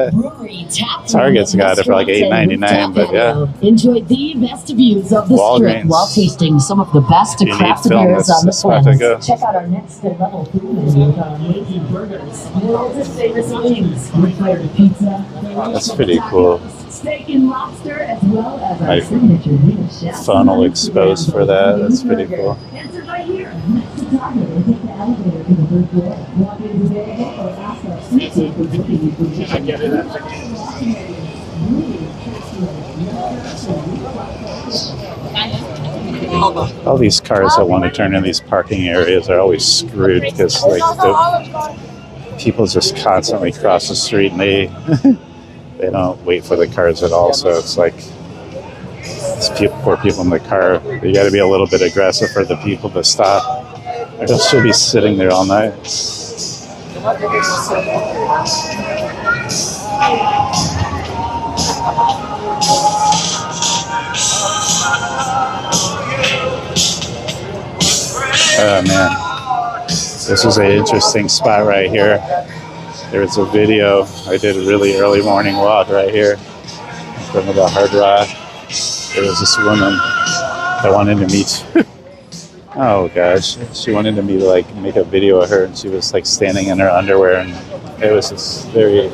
Target's got it for like $8.99, but yeah. Enjoy the best views of the strip while tasting some of the best You need craft film, beers on the that's about to go. planet. Check out our next level food menu with our amazing burgers, world's famous wings, fire pizza. That's pretty cool. Steak and lobster, as well as our My signature Venus chef. funnel exposed for that. That's pretty cool. Answer right here. Next to Target, or take the elevator to the third floor. Walk in today or ask our sweet tea for booking information. All these cars that want to turn in these parking areas are always screwed because like the people just constantly cross the street and they they don't wait for the cars at all. So it's like these poor people in the car. You got to be a little bit aggressive for the people to stop. Or else she'll be sitting there all night. Oh man, this is an interesting spot right here. There's a video. I did a really early morning walk right here in front of the Hard Rock. There was this woman that wanted to meet. Oh gosh, she wanted me to like make a video of her, and she was like standing in her underwear, and it was just very,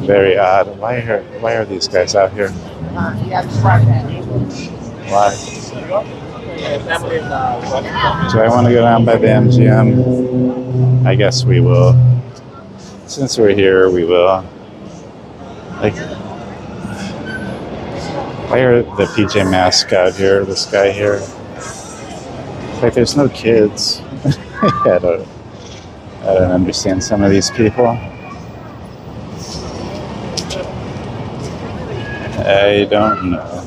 very odd. Why are these guys out here? Why? Do I want to go down by the MGM? I guess we will. Since we're here, we will. Like, why are the PJ Masks out here? This guy here. Like, there's no kids. I don't understand some of these people. I don't know.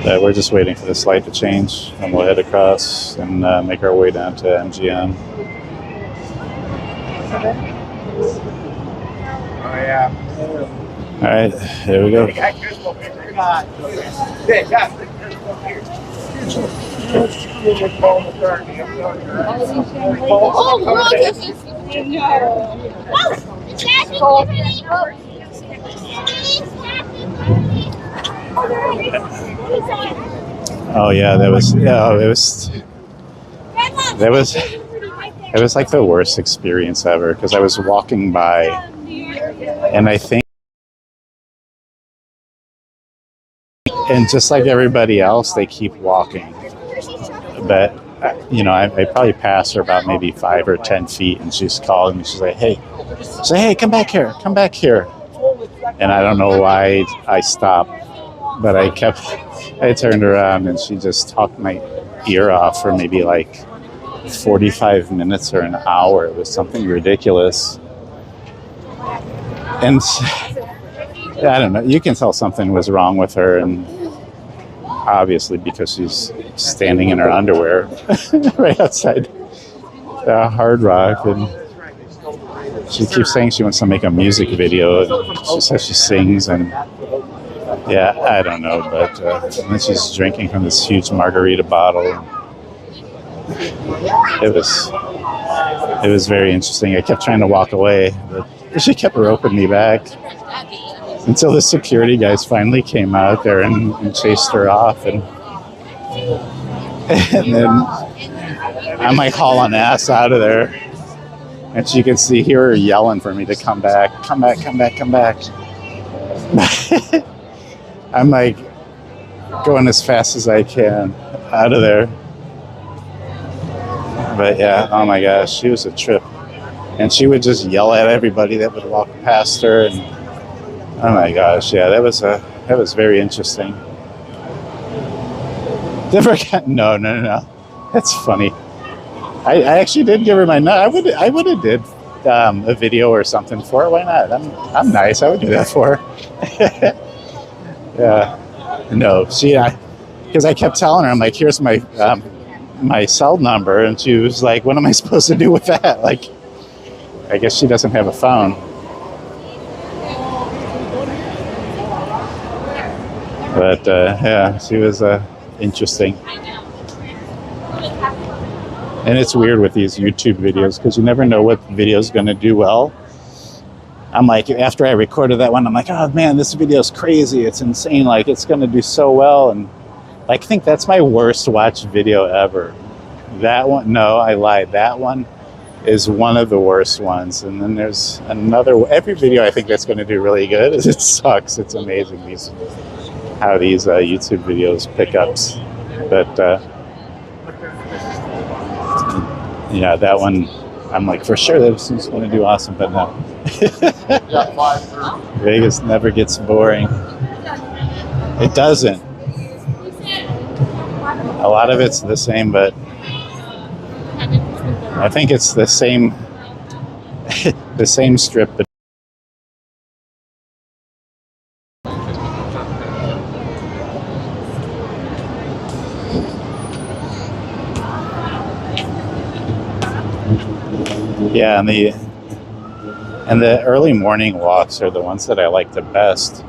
But we're just waiting for this light to change, and we'll head across and make our way down to MGM. Oh, yeah. All right, here we go. Oh yeah, it was like the worst experience ever because I was walking by, and I think, and just like everybody else, they keep walking. But you know, I probably passed her about maybe 5 or 10 feet, and she's calling me. She's like, "Hey," come back here, come back here." And I don't know why I stopped, but I turned around, and she just talked my ear off for maybe like 45 minutes or an hour. It was something ridiculous. And I don't know, you can tell something was wrong with her, and obviously because she's standing in her underwear right outside the Hard Rock, and she keeps saying she wants to make a music video, and she says she sings, and yeah, I don't know, but and then she's drinking from this huge margarita bottle. It was very interesting. I kept trying to walk away, but she kept roping me back until the security guys finally came out there and chased her off. And then I'm like hauling ass out of there. And she could hear her yelling for me to come back, come back, come back, come back. I'm like going as fast as I can out of there. But yeah, oh my gosh, she was a trip. And she would just yell at everybody that would walk past her. And oh my gosh, yeah, that was very interesting. No. That's funny. I actually did give her my nut. I would have did a video or something for her. Why not? I'm nice. I would do that for her. Yeah. No, because I kept telling her, I'm like, here's my my cell number, and she was like, what am I supposed to do with that? Like, I guess she doesn't have a phone. But yeah, she was interesting. And it's weird with these YouTube videos because you never know what video is going to do well. I'm like, after I recorded that one, I'm like, oh man, this video is crazy. It's insane. Like, it's going to do so well. And I think that's my worst watched video ever. That one, no, I lied. That one is one of the worst ones. And then there's another, every video I think that's going to do really good. It sucks. It's amazing how these YouTube videos pick ups. But yeah, that one, I'm like, for sure this is going to do awesome, but no. Vegas never gets boring. It doesn't. A lot of it's the same, but I think it's the same the same strip. But yeah, and the early morning walks are the ones that I like the best,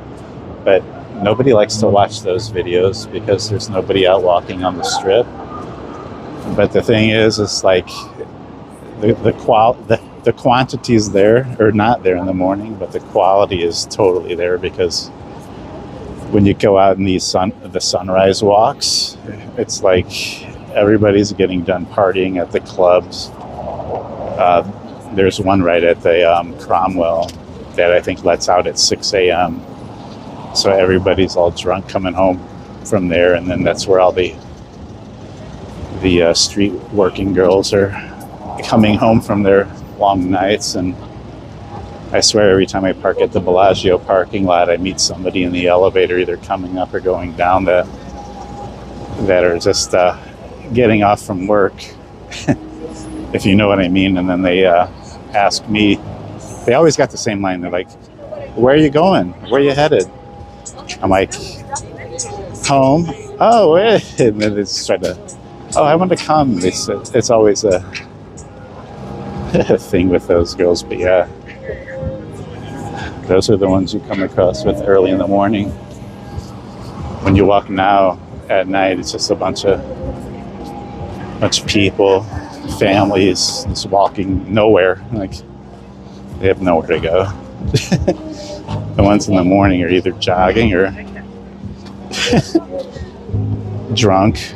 but nobody likes to watch those videos because there's nobody out walking on the strip. But the thing is, it's like the quantity's there, or not there in the morning, but the quality is totally there, because when you go out in the sunrise walks, it's like everybody's getting done partying at the clubs. There's one right at the Cromwell that I think lets out at 6 a.m. So everybody's all drunk coming home from there, and then that's where all the street working girls are coming home from their long nights. And I swear every time I park at the Bellagio parking lot, I meet somebody in the elevator either coming up or going down that are just getting off from work, if you know what I mean. And then they ask me, they always got the same line. They're like, where are you going? Where are you headed? I'm like, home. Oh, wait. And then they just try to, oh, I want to come. It's always a thing with those girls. But yeah, those are the ones you come across with early in the morning. When you walk now at night, it's just a bunch of people, families just walking nowhere. Like, they have nowhere to go. The ones in the morning are either jogging or drunk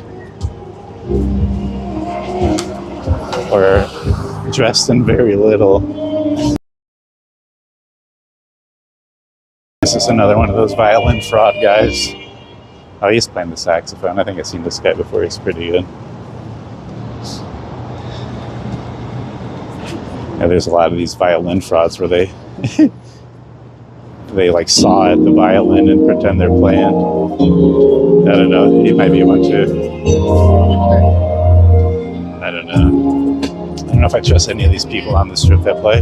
or dressed in very little. This is another one of those violin fraud guys. Oh, he's playing the saxophone. I think I've seen this guy before. He's pretty good. Yeah, there's a lot of these violin frauds where they they like saw at the violin and pretend they're playing. I don't know. He might be one too. I don't know. I don't know if I trust any of these people on the strip that play.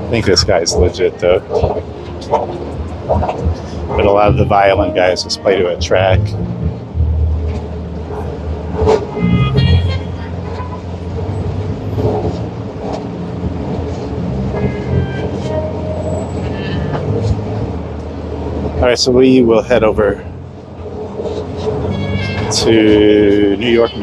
I think this guy's legit though. But a lot of the violin guys just play to a track. All right, so we will head over to New York, and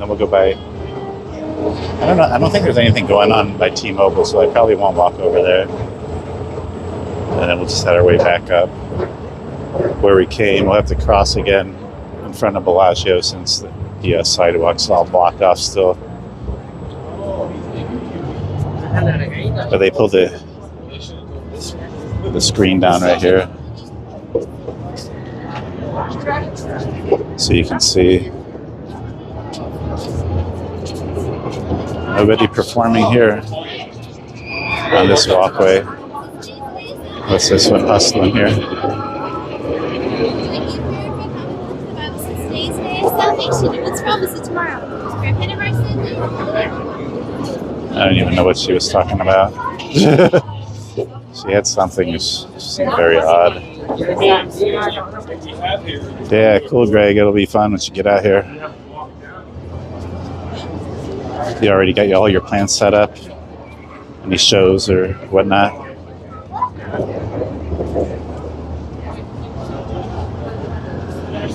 then we'll go by, I don't know, I don't think there's anything going on by T-Mobile, so I probably won't walk over there. And then we'll just head our way back up where we came. We'll have to cross again in front of Bellagio since the sidewalk's all blocked off still. But they pulled the screen down right here, so you can see. Nobody performing here on this walkway. What's this one hustling here? What's wrong? Is it tomorrow? I don't even know what she was talking about. She had something that seemed very odd. Yeah, cool, Greg. It'll be fun once you get out here. You already got all your plans set up? Any shows or whatnot?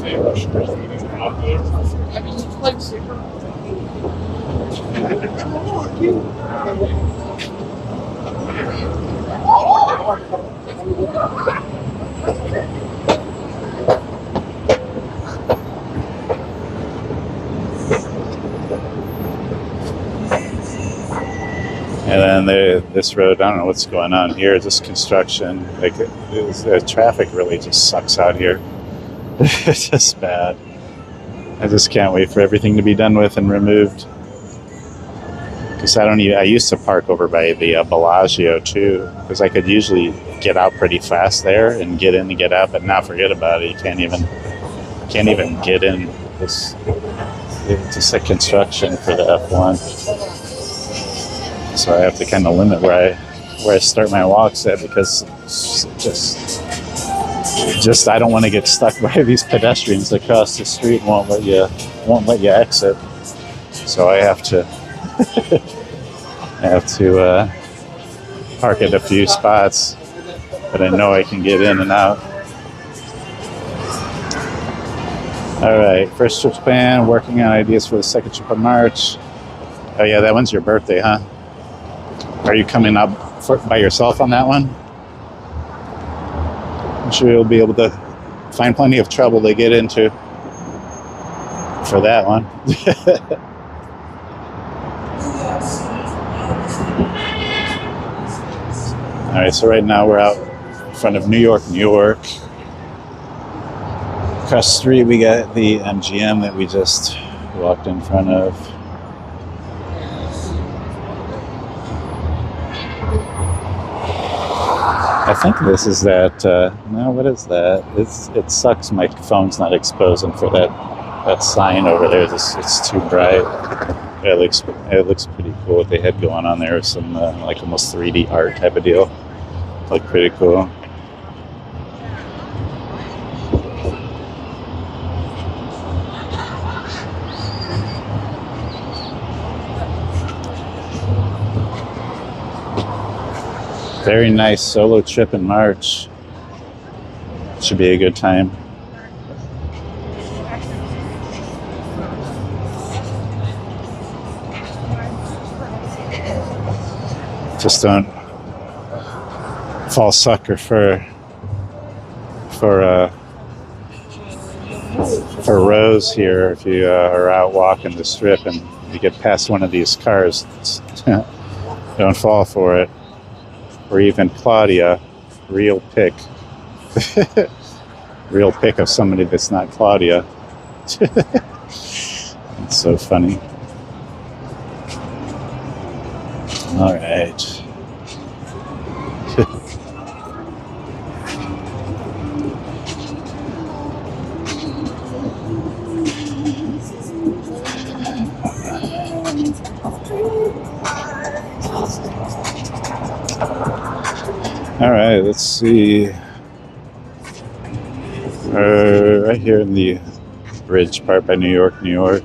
I mean, it's like super. And then this road, I don't know what's going on here. Just construction. Like the traffic really just sucks out here. It's just bad. I just can't wait for everything to be done with and removed. Because I used to park over by the Bellagio too, because I could usually get out pretty fast there and get in and get out. But now forget about it. You can't even get in. It's just a construction for the F1. So I have to kind of limit where I start my walks at, because just I don't want to get stuck by these pedestrians that cross the street and won't let you exit. So I have to park at a few spots that I know I can get in and out. All right, first trip to Japan, working on ideas for the second trip of March. Oh yeah, that one's your birthday, huh? Are you coming up by yourself on that one? I'm sure you'll be able to find plenty of trouble to get into for that one. All right, so right now we're out in front of New York, New York. Across the street we got the MGM that we just walked in front of. I think this is that, no, what is that? It sucks my phone's not exposing for that sign over there. It's too bright. Yeah, it looks pretty cool what they had going on there. Some like almost 3D art type of deal. Looked pretty cool. Very nice solo trip in March. Should be a good time. Just don't fall sucker for rows here if you are out walking the strip and you get past one of these cars. Don't fall for it. Or even Claudia, real pic of somebody that's not Claudia. It's so funny. All right. All right, let's see. Right here in the bridge part by New York, New York.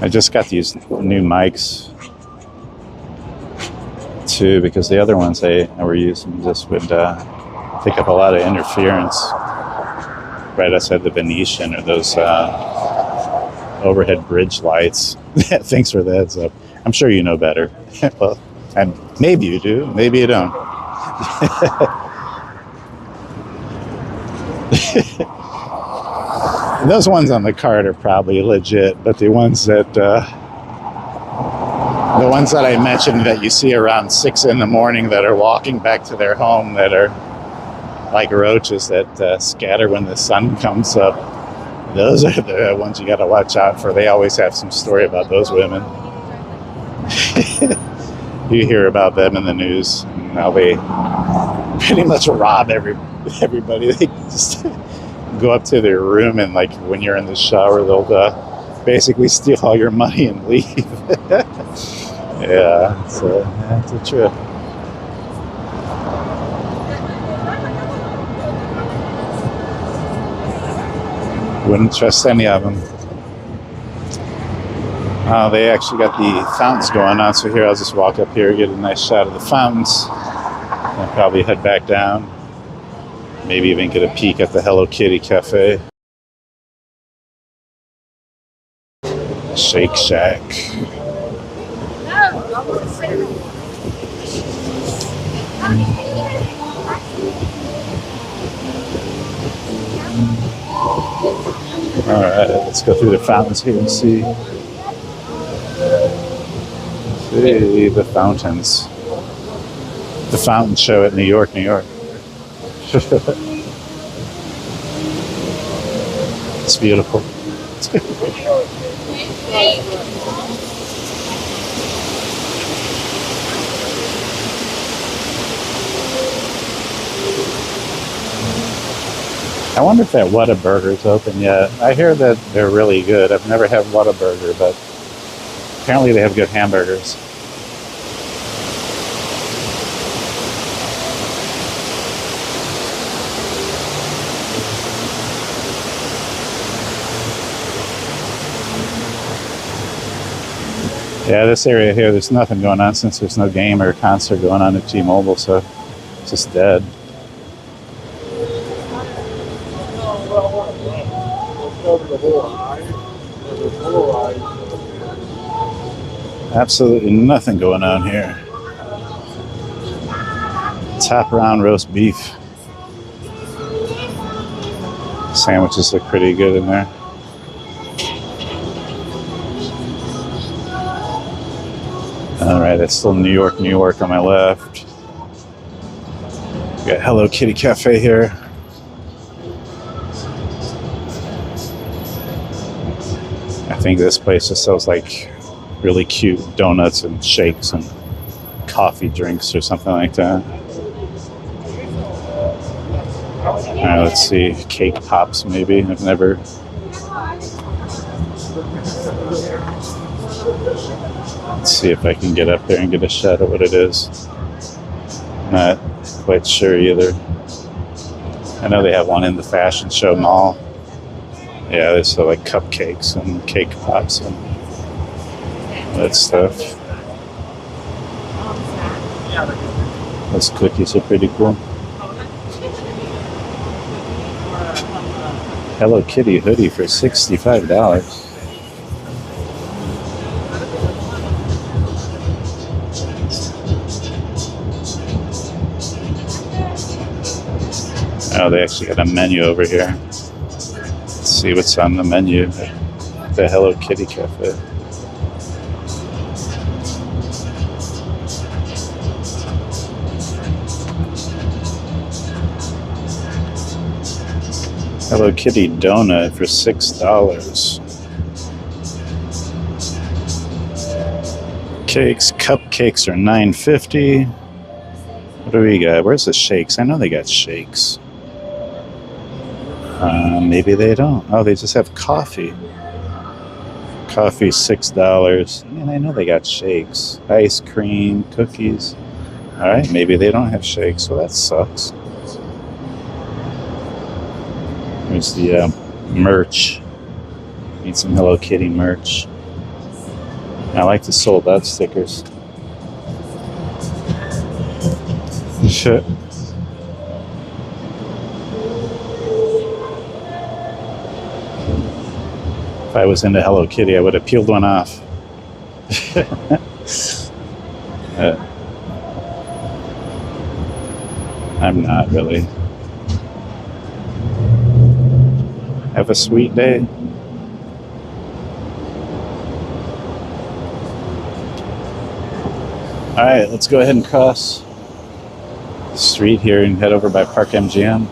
I just got these new mics too, because the other ones I were using just would pick up a lot of interference right outside the Venetian, or those overhead bridge lights. Thanks for the heads up. I'm sure you know better. Well, and maybe you do, maybe you don't. Those ones on the card are probably legit, but the ones that I mentioned that you see around 6 a.m. that are walking back to their home, that are like roaches that scatter when the sun comes up, those are the ones you got to watch out for. They always have some story about those women. You hear about them in the news, and how they pretty much rob everybody. They just go up to their room, and like when you're in the shower, they'll basically steal all your money and leave. Yeah, it's a trip. Wouldn't trust any of them. They actually got the fountains going on, so here I'll just walk up here, get a nice shot of the fountains, and probably head back down. Maybe even get a peek at the Hello Kitty Cafe. Shake Shack. Alright, let's go through the fountains here and see. See the fountains. The fountain show at New York, New York. It's beautiful. I wonder if that Whataburger's open yet. I hear that they're really good. I've never had Whataburger, but apparently they have good hamburgers. Yeah, this area here, there's nothing going on since there's no game or concert going on at T-Mobile, so it's just dead. Absolutely nothing going on here. Top round roast beef. Sandwiches look pretty good in there. Alright, that's still New York, New York on my left. We got Hello Kitty Cafe here. I think this place just sells like really cute donuts and shakes and coffee drinks or something like that. Alright, let's see. Cake pops maybe. I've never... Let's see if I can get up there and get a shot at what it is. Not quite sure either. I know they have one in the Fashion Show Mall. Yeah, they sell like cupcakes and cake pops and that stuff. Those cookies are pretty cool. Hello Kitty hoodie for $65. Oh, they actually got a menu over here. Let's see what's on the menu at the Hello Kitty Cafe. Hello Kitty donut for $6. Cakes, cupcakes are $9.50. What do we got? Where's the shakes? I know they got shakes. Maybe they don't. Oh, they just have coffee. Coffee, $6. And I know they got shakes. Ice cream, cookies. Alright, maybe they don't have shakes, so that sucks. There's the merch. Need some Hello Kitty merch. I like the sold out stickers. Shit. If I was into Hello Kitty, I would have peeled one off. I'm not really. Have a sweet day. Alright, let's go ahead and cross the street here and head over by Park MGM.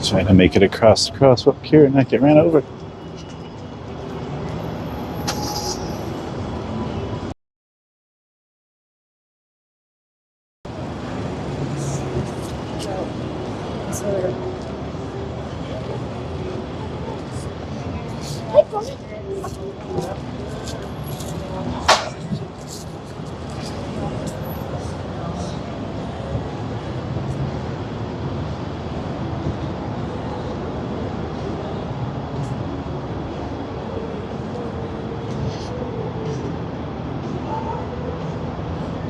Trying to make it across the crosswalk here and not get ran over.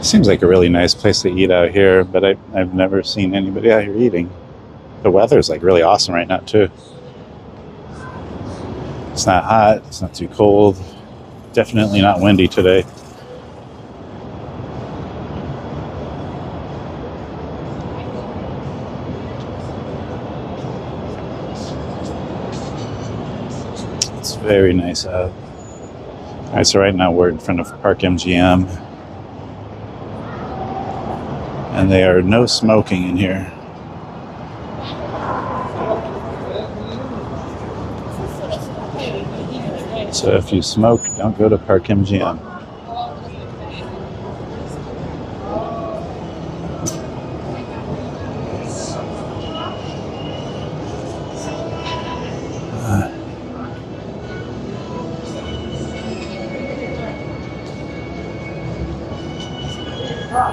Seems like a really nice place to eat out here, but I've never seen anybody out here eating. The weather's like really awesome right now too. It's not hot, it's not too cold. Definitely not windy today. It's very nice out. Alright, so right now we're in front of Park MGM. And there are no smoking in here. So if you smoke, don't go to Park MGM.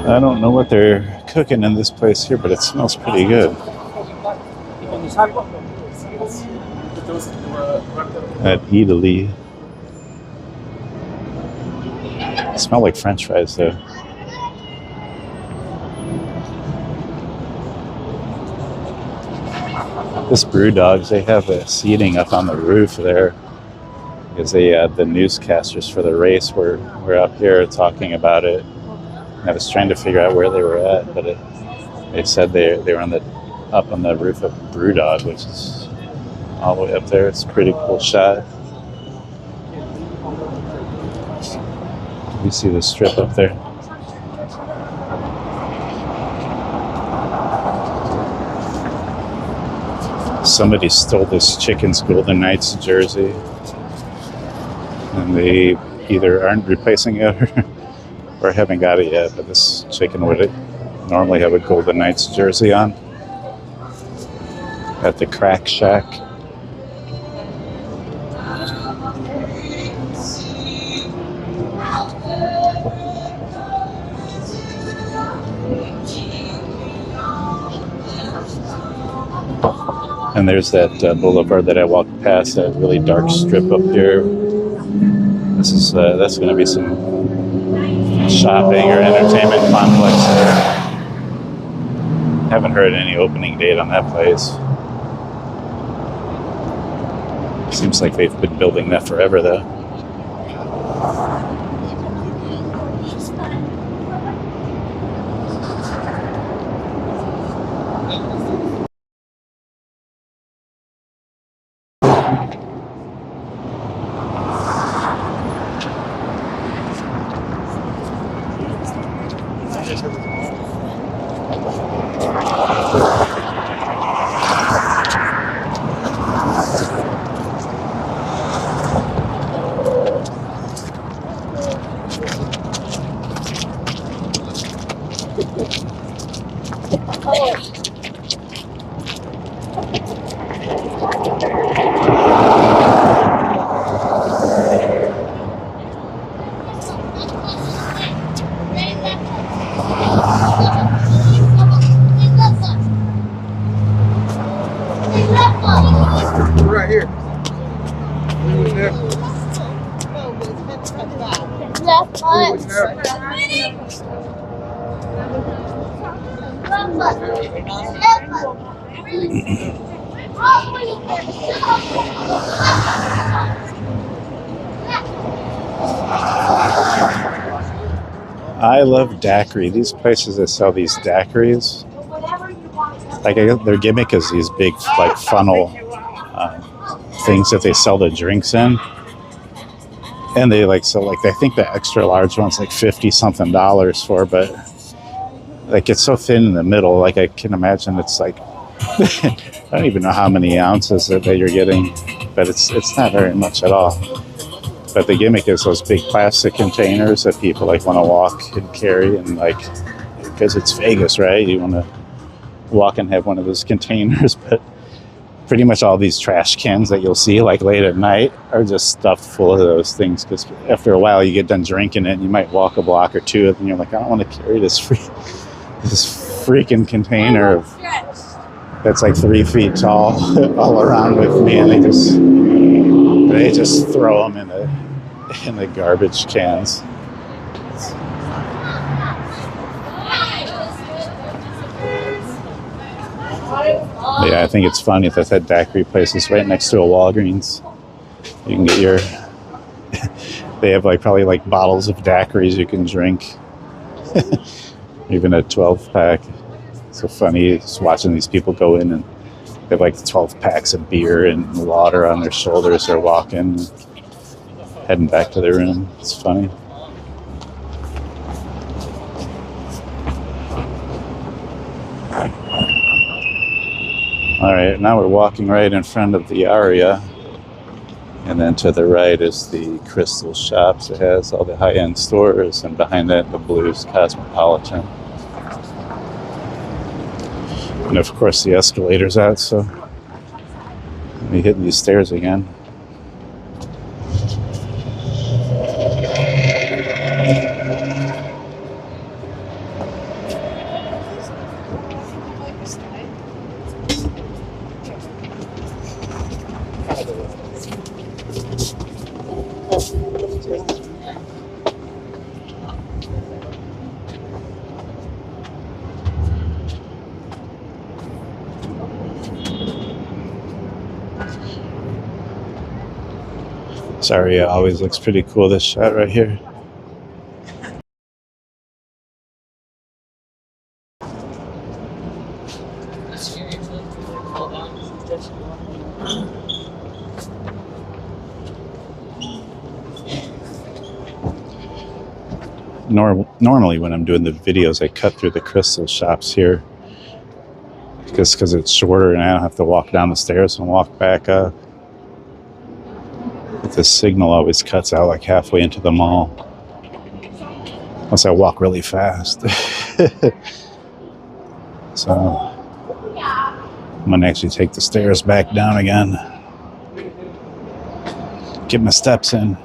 I don't know what they're cooking in this place here, but it smells pretty good. At Italy. It smell like French fries though. This Brew Dogs, they have a seating up on the roof there because the newscasters for the race were up here talking about it. I was trying to figure out where they were at, but they said they were up on the roof of Brewdog, which is all the way up there. It's a pretty cool shot. You see the strip up there. Somebody stole this chicken's Golden Knights jersey, and they either aren't replacing it or haven't got it yet, but this chicken would normally have a Golden Knights jersey on at the Crack Shack. And there's that boulevard that I walked past, that really dark strip up here. This is that's going to be some shopping or entertainment complex there. Haven't heard any opening date on that place. Seems like they've been building that forever though. Right here. Left foot. I love daiquiri. These places that sell these daiquiris, like their gimmick is these big like funnel things that they sell the drinks in, and they like sell like I think the extra large one's like $50 something for, but like it's so thin in the middle. Like I can imagine it's like I don't even know how many ounces that you're getting, but it's not very much at all. But the gimmick is those big plastic containers that people like want to walk and carry, and like because it's Vegas, right? You want to walk and have one of those containers, but pretty much all these trash cans that you'll see like late at night are just stuffed full of those things, because after a while you get done drinking it and you might walk a block or two and you're like, I don't want to carry this freaking container that's like 3 feet tall all around with me, and they just throw them in the garbage cans. Yeah, I think it's funny that that daiquiri place is right next to a Walgreens. You can get your... They have like probably like bottles of daiquiris you can drink. Even a 12-pack. So funny just watching these people go in and they have like 12 packs of beer and water on their shoulders. They're walking, heading back to their room. It's funny. All right, now we're walking right in front of the Aria. And then to the right is the Crystal Shops. It has all the high-end stores, and behind that, the Blues Cosmopolitan. And of course, the escalator's out, so let me hit these stairs again. Sorry, it always looks pretty cool, this shot right here. Normally when I'm doing the videos, I cut through the Crystal Shops here because it's shorter and I don't have to walk down the stairs and walk back up. But the signal always cuts out like halfway into the mall. Unless I walk really fast. So I'm gonna actually take the stairs back down again. Get my steps in.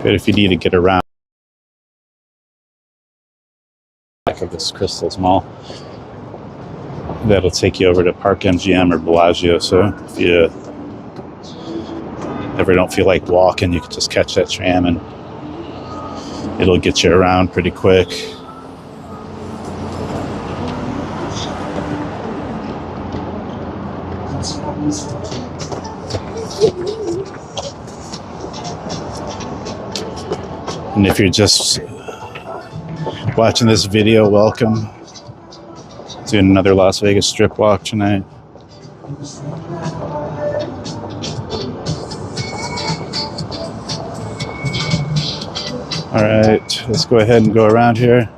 But if you need to get around back of this Crystals Mall, that'll take you over to Park MGM or Bellagio. So if you ever don't feel like walking, you can just catch that tram and it'll get you around pretty quick. And if you're just watching this video, welcome. Doing another Las Vegas strip walk tonight. All right, let's go ahead and go around here.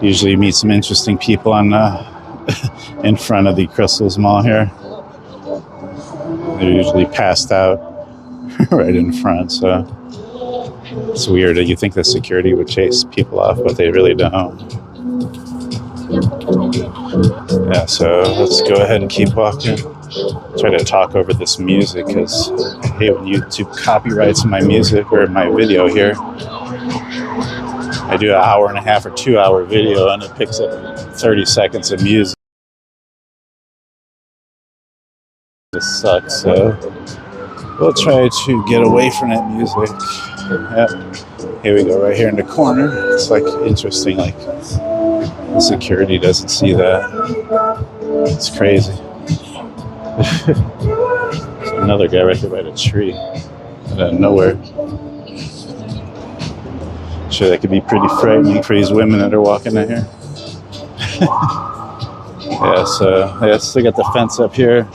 Usually you meet some interesting people on in front of the Crystals Mall here. They're usually passed out right in front, so it's weird. You think the security would chase people off, but they really don't. Yeah, so let's go ahead and keep walking. Try to talk over this music because I hate when YouTube copyrights my music or my video here. I do an hour and a half or 2 hour video and it picks up 30 seconds of music. This sucks, so we'll try to get away from that music. Yep. Here we go, right here in the corner. It's like interesting, like the security doesn't see that. It's crazy. There's another guy right here by the tree. Out of nowhere. Sure, that could be pretty frightening for these women that are walking out here. Yeah, so yeah, still got the fence up here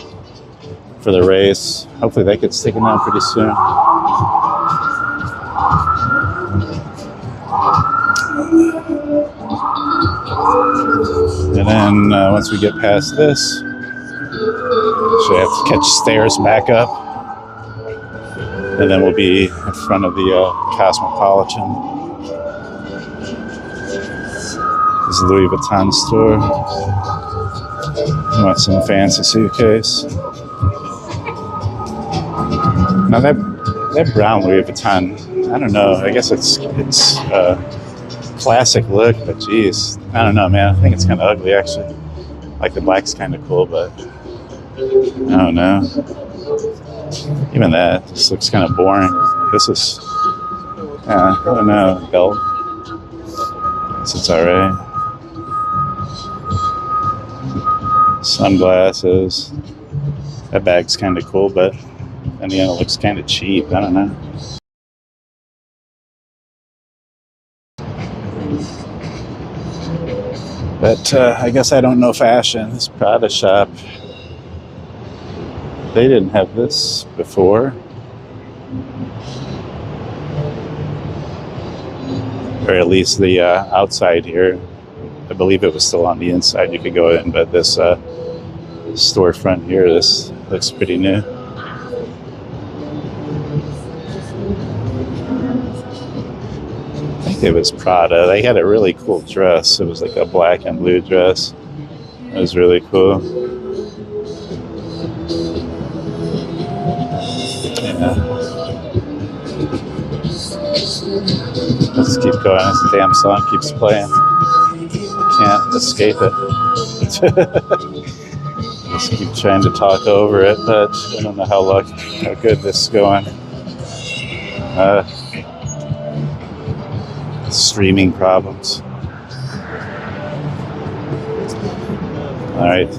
for the race. Hopefully that gets taken down pretty soon. And then once we get past this, should have to catch stairs back up. And then we'll be in front of the Cosmopolitan. This is the Louis Vuitton store. I want some fancy suitcase. Now that That brown Louis Vuitton, I don't know. I guess it's classic look, but geez, I don't know, man. I think it's kind of ugly, actually. Like the black's kind of cool, but I don't know. Even that just looks kind of boring. This is, I don't know, belt. It's alright. Sunglasses. That bag's kind of cool, but in the end, it looks kind of cheap. I don't know. But I guess I don't know fashion. This Prada shop, they didn't have this before. Or at least the outside here. I believe it was still on the inside. You could go in, but this storefront here, this looks pretty new. I think it was Prada. They had a really cool dress. It was like a black and blue dress. It was really cool. Yeah. Let's keep going. This damn song keeps playing. Can't escape it. Just keep trying to talk over it, but I don't know how good this is going. Streaming problems. All right,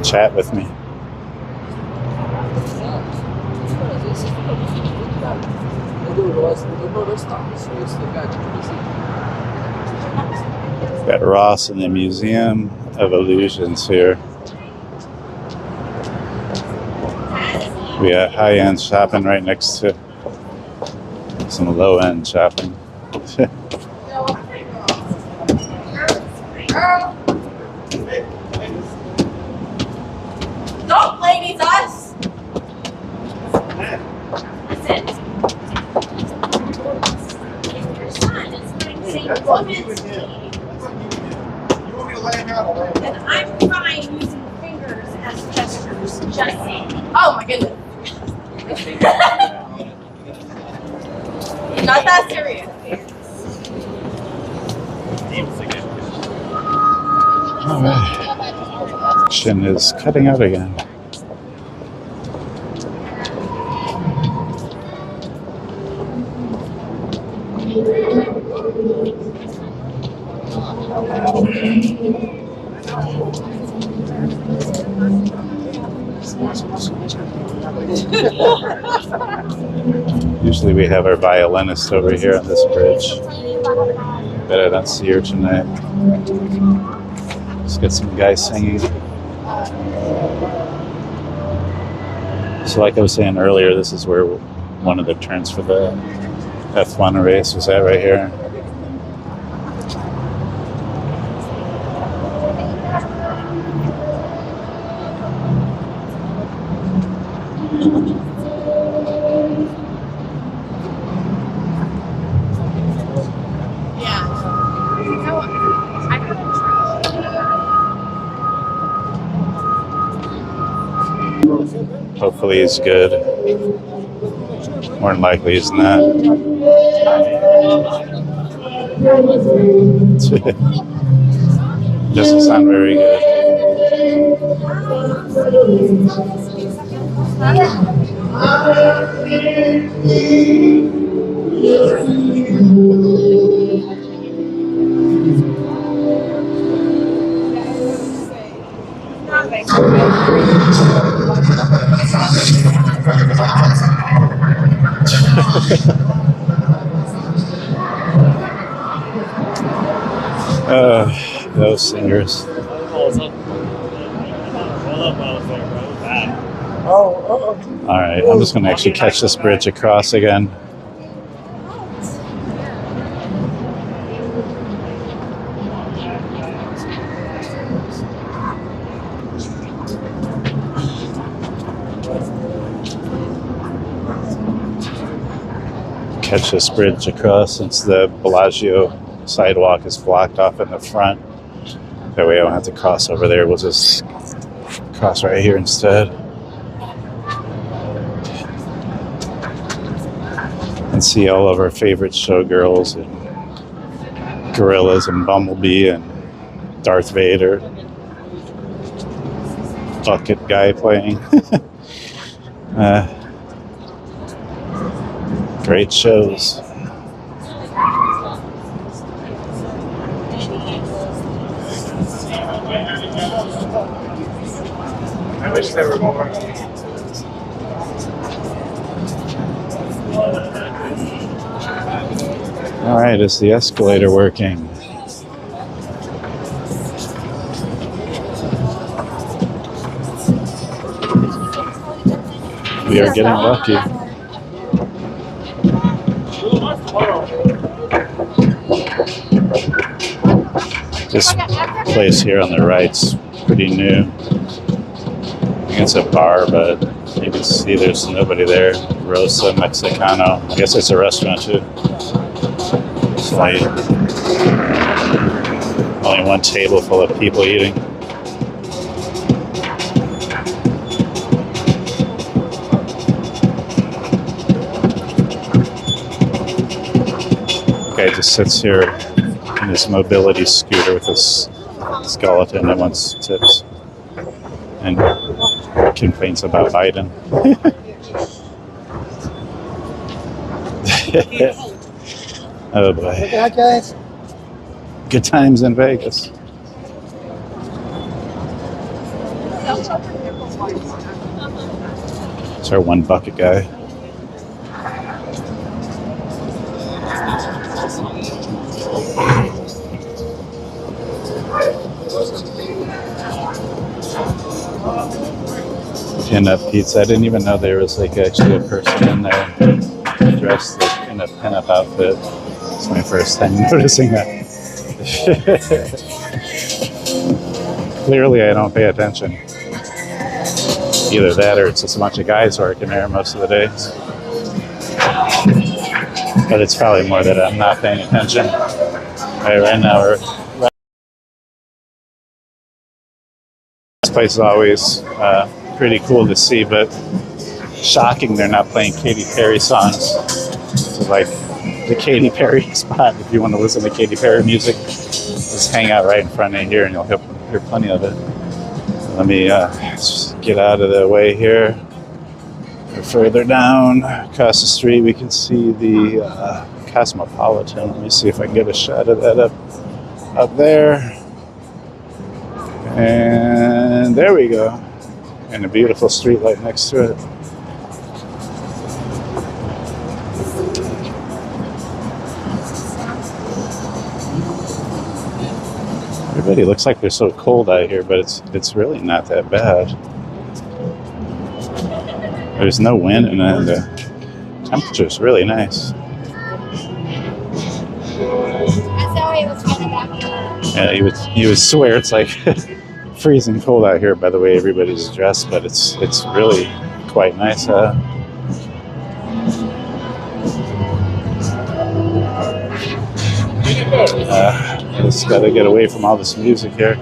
chat with me. Got Ross in the Museum of Illusions here. We got high-end shopping right next to some low-end shopping. Don't ladies us. Listen. Your son is going to say women's tea. And I'm fine using fingers as gestures. Just saying. Oh my goodness. Not that serious. All right. Action is cutting out again. Usually we have our violinist over here on this bridge, but I don't see her tonight. Let's get some guys singing. So like I was saying earlier, this is where one of the turns for the F1 race was at, right here. Hopefully he's good. More than likely he's not. Doesn't sound very good. Those singers. All right, I'm just going to actually catch this bridge across again. Catch this bridge across since the Bellagio sidewalk is blocked off in the front. That way I don't have to cross over there. We'll just cross right here instead. and see all of our favorite showgirls and gorillas and Bumblebee and Darth Vader. Bucket guy playing. Great shows. I wish there were more. All right, is the escalator working? We are getting lucky. This place here on the right's pretty new. I think it's a bar, but you can see there's nobody there. Rosa Mexicano. I guess it's a restaurant too. It's only one table full of people eating. Guy just sits here in his mobility scooter with his skeleton that wants tips and complains about Biden. Oh boy. Look at that, guys. Good times in Vegas. It's our one bucket guy. Pin-up pizza. I didn't even know there was like actually a person in there dressed like in a pin-up outfit. It's my first time noticing that. Clearly I don't pay attention. Either that or it's just a bunch of guys working there most of the days. But it's probably more that I'm not paying attention. Right now this place is always pretty cool to see, but shocking they're not playing Katy Perry songs. So like the Katy Perry spot, if you want to listen to Katy Perry music, just hang out right in front of here and you'll hear plenty of it. Let me just get out of the way here. Further down across the street we can see the Cosmopolitan. Let me see if I can get a shot of that up there. And there we go. And a beautiful street light next to it. Everybody looks like they're so cold out here, but it's really not that bad. There's no wind and the temperature's really nice. Yeah, you would swear it's like freezing cold out here by the way everybody's dressed, but it's really quite nice. Just gotta get away from all this music here.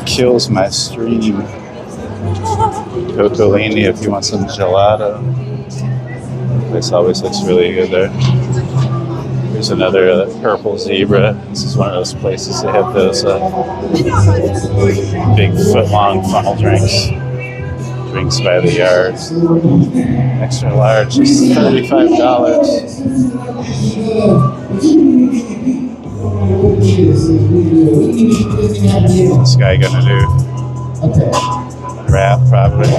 Kills my stream. Cotolini if you want some gelato. This always looks really good there. There's another purple zebra. This is one of those places that have those big foot-long funnel drinks. Drinks by the yards. Extra large is $35. What's this guy gonna do? Rap, probably.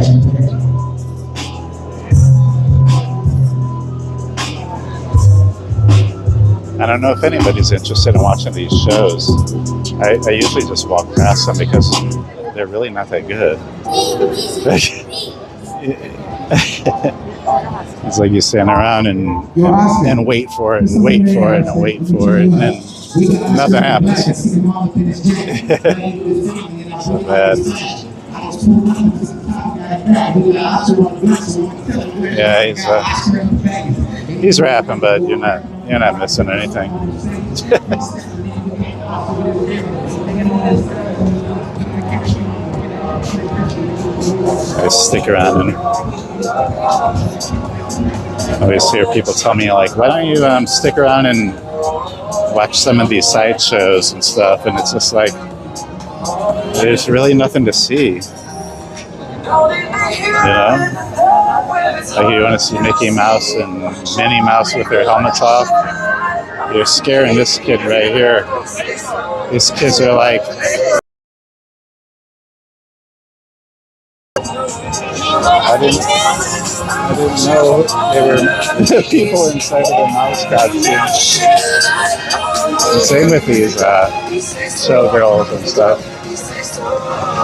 I don't know if anybody's interested in watching these shows. I usually just walk past them because they're really not that good. It's like you stand around and wait for it and wait for it and wait for it, and then nothing happens. So bad. Yeah, he's rapping, but you're not missing anything. stick around and I always hear people tell me like, why don't you stick around and watch some of these side shows and stuff? And it's just like, there's really nothing to see, you know? Like you want to see Mickey Mouse and Minnie Mouse with their helmets off. You're scaring this kid right here. These kids are like, I didn't know there were people inside of the mouse costume. Same with these showgirls and stuff.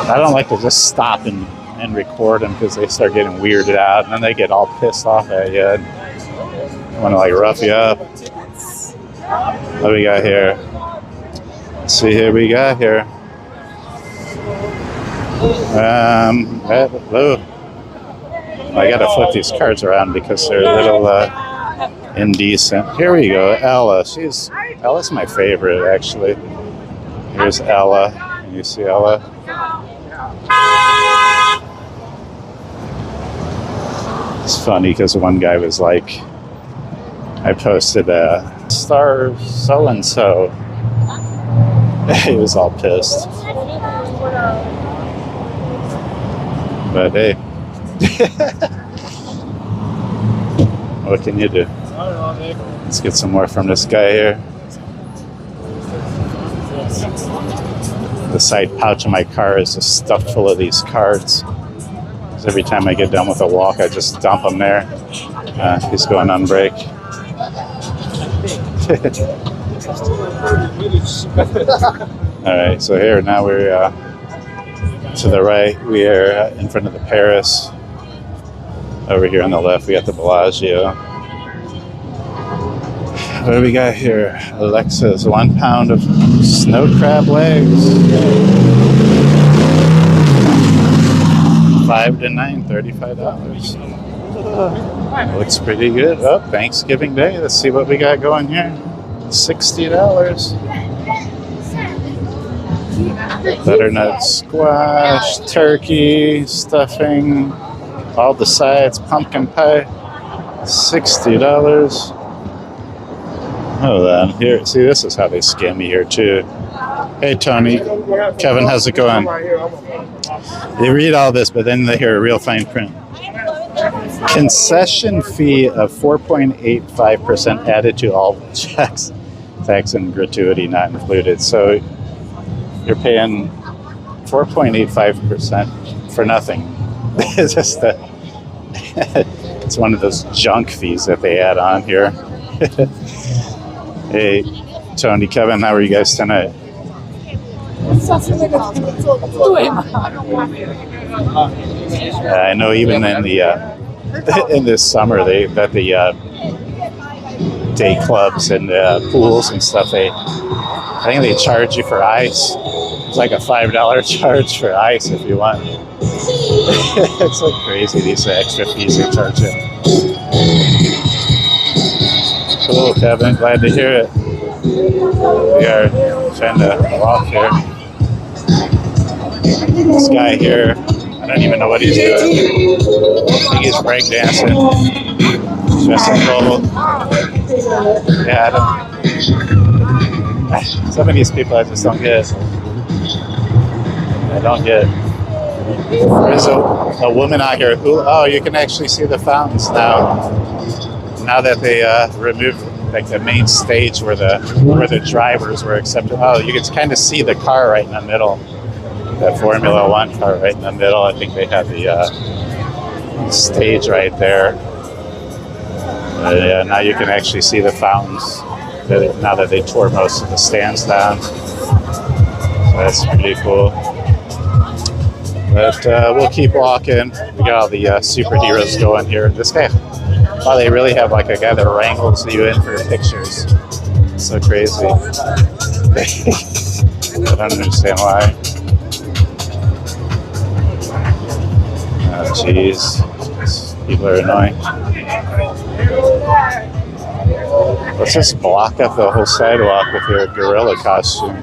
I don't like to just stop and record them because they start getting weirded out and then they get all pissed off at you and want to like rough you up. What do we got here? Let's see here. We got here. Hello. I gotta flip these cards around because they're a little indecent. Here we go, Ella. Ella's my favorite, actually. Here's Ella. Can you see Ella? It's funny because one guy was like, I posted star so and so. He was all pissed. But hey. What can you do? Let's get some more from this guy here. The side pouch of my car is just stuffed full of these cards. So every time I get done with a walk, I just dump them there. He's going on break. All right, so here now we're to the right. We are in front of the Paris. Over here on the left, we got the Bellagio. What do we got here? Alexa's 1 pound of snow crab legs. 5 to 9, $35. Looks pretty good. Oh, Thanksgiving Day. Let's see what we got going here. $60. Butternut squash, turkey, stuffing, all the sides, pumpkin pie, $60. Hold on, here, see, this is how they scam me here too. Hey Tony, Kevin, how's it going? They read all this, but then they hear a real fine print. Concession fee of 4.85% added to all checks, tax and gratuity not included. So you're paying 4.85% for nothing. It's just it's one of those junk fees that they add on here. Hey, Tony, Kevin, how are you guys tonight? I know even in the in this summer they got the day clubs and pools and stuff. I think they charge you for ice. It's like a $5 charge for ice if you want. It's like crazy, these extra fees they charge you. Cool, Kevin. Glad to hear it. We are trying to walk here. This guy here, I don't even know what he's doing. I think he's breakdancing. Just in gold. Yeah, some of these people I just don't get. I don't get. There's a woman out here who, oh, you can actually see the fountains now. Now that they removed like the main stage where the drivers were accepted. Oh, you can kind of see the car right in the middle. That Formula One car right in the middle. I think they have the stage right there. Yeah, now you can actually see the fountains. Now that they tore most of the stands down. So that's pretty cool. But we'll keep walking. We got all the superheroes going here. This guy, wow, they really have like a guy that wrangles you in for pictures. It's so crazy. I don't understand why. Oh, jeez. People are annoying. Let's just block up the whole sidewalk with your gorilla costume.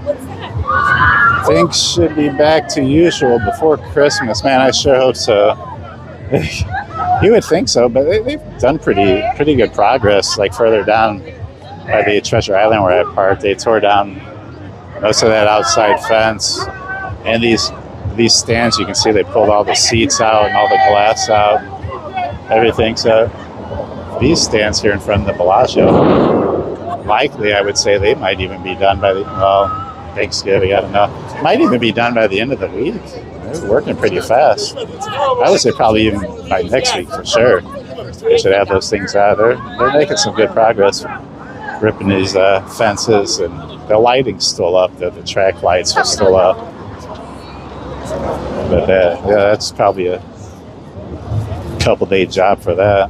Things should be back to usual before Christmas. Man, I sure hope so. You would think so, but they've done pretty good progress. Like further down by the Treasure Island where I parked, they tore down most of that outside fence, and these stands, you can see they pulled all the seats out and all the glass out, everything. So these stands here in front of the Bellagio, likely I would say they might even be done by Thanksgiving. I don't know. Might even be done by the end of the week. They're working pretty fast. I would say probably even by next week for sure. They should have those things out. They're making some good progress, ripping these fences, and the lighting's still up. The track lights are still up. But yeah, that's probably a couple-day job for that.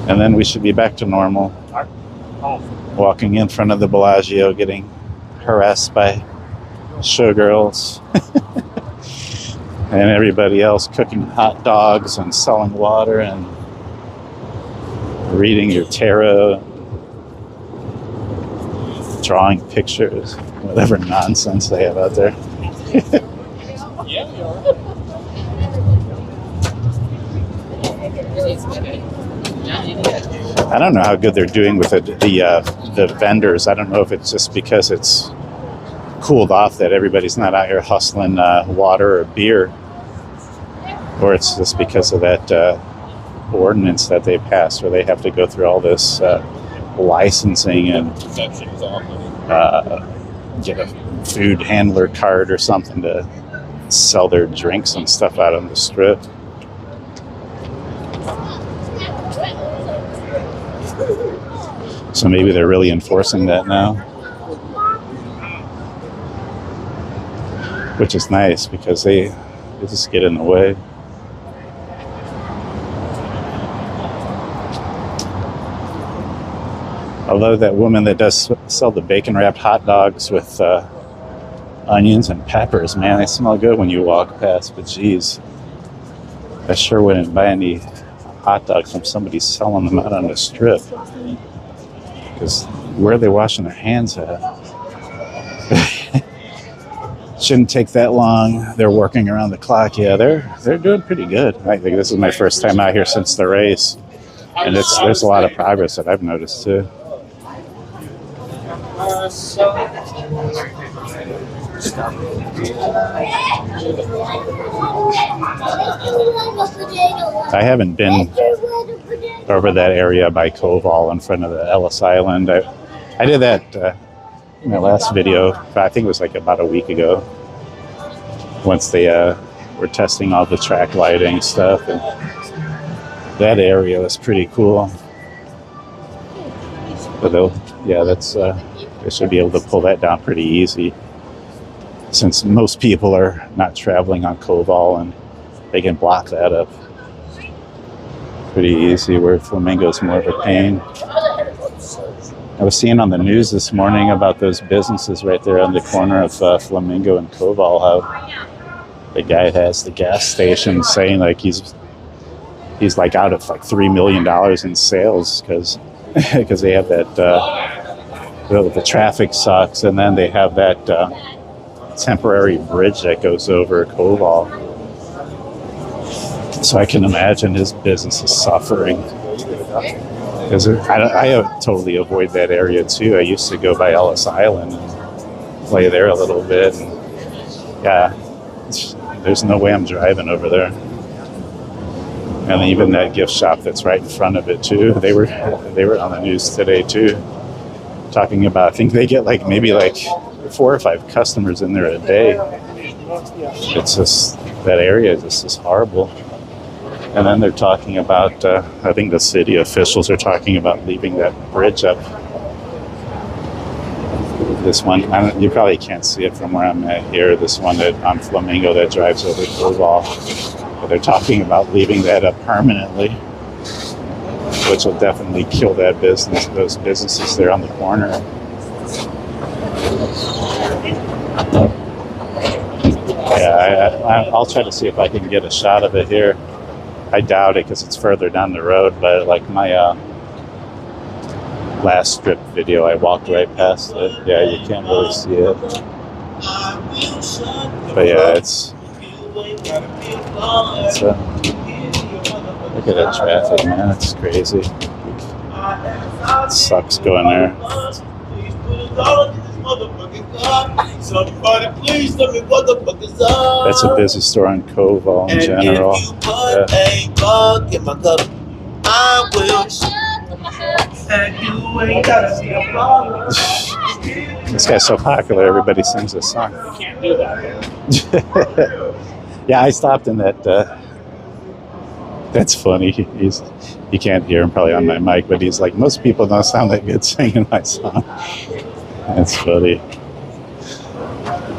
And then we should be back to normal. Walking in front of the Bellagio, getting harassed by showgirls and everybody else cooking hot dogs and selling water and reading your tarot, drawing pictures, whatever nonsense they have out there. I don't know how good they're doing with the vendors. I don't know if it's just because it's cooled off that everybody's not out here hustling water or beer, or it's just because of that ordinance that they passed where they have to go through all this licensing and get a food handler card or something to sell their drinks and stuff out on the strip. So maybe they're really enforcing that now, which is nice because they just get in the way. Although that woman that does sell the bacon wrapped hot dogs with onions and peppers, man, they smell good when you walk past, but geez, I sure wouldn't buy any hot dogs from somebody selling them out on the strip. Because where are they washing their hands at? Shouldn't take that long. They're working around the clock. Yeah, they're doing pretty good. I think this is my first time out here since the race, and there's a lot of progress that I've noticed too. I haven't been over that area by Koval in front of the Ellis Island. I did that in my last video, I think it was like about a week ago, once they were testing all the track lighting stuff, and that area was pretty cool. But they should be able to pull that down pretty easy, since most people are not traveling on Koval, and they can block that up pretty easy, where Flamingo is more of a pain. I was seeing on the news this morning about those businesses right there on the corner of Flamingo and Koval, how the guy has the gas station saying like he's like out of like $3 million in sales because they have that the traffic sucks, and then they have that temporary bridge that goes over Koval. So I can imagine his business is suffering. Because I totally avoid that area too. I used to go by Ellis Island and play there a little bit. And yeah, there's no way I'm driving over there. And even that gift shop that's right in front of it too. They were on the news today too, talking about, I think they get like maybe like 4 or 5 customers in there a day. It's just, that area just is horrible. And then they're talking about, I think the city officials are talking about leaving that bridge up. This one, you probably can't see it from where I'm at here, this one that on Flamingo that drives over Koval. But they're talking about leaving that up permanently, which will definitely kill that business, those businesses there on the corner. Yeah, I'll try to see if I can get a shot of it here. I doubt it because it's further down the road, but like my last strip video, I walked right past it. Yeah, you can't really see it. But yeah, So, look at that traffic, man. It's crazy. It sucks going there. Somebody please tell me what the fuck is up. That's a busy store in Koval in general. If you put a bug in my cup, I will. And you ain't gotta see a problem. This guy's so popular, everybody sings this song. You can't do that. Yeah, I stopped in that. That's funny. You can't hear him probably on my mic, but he's like, most people don't sound that good singing my song. That's funny.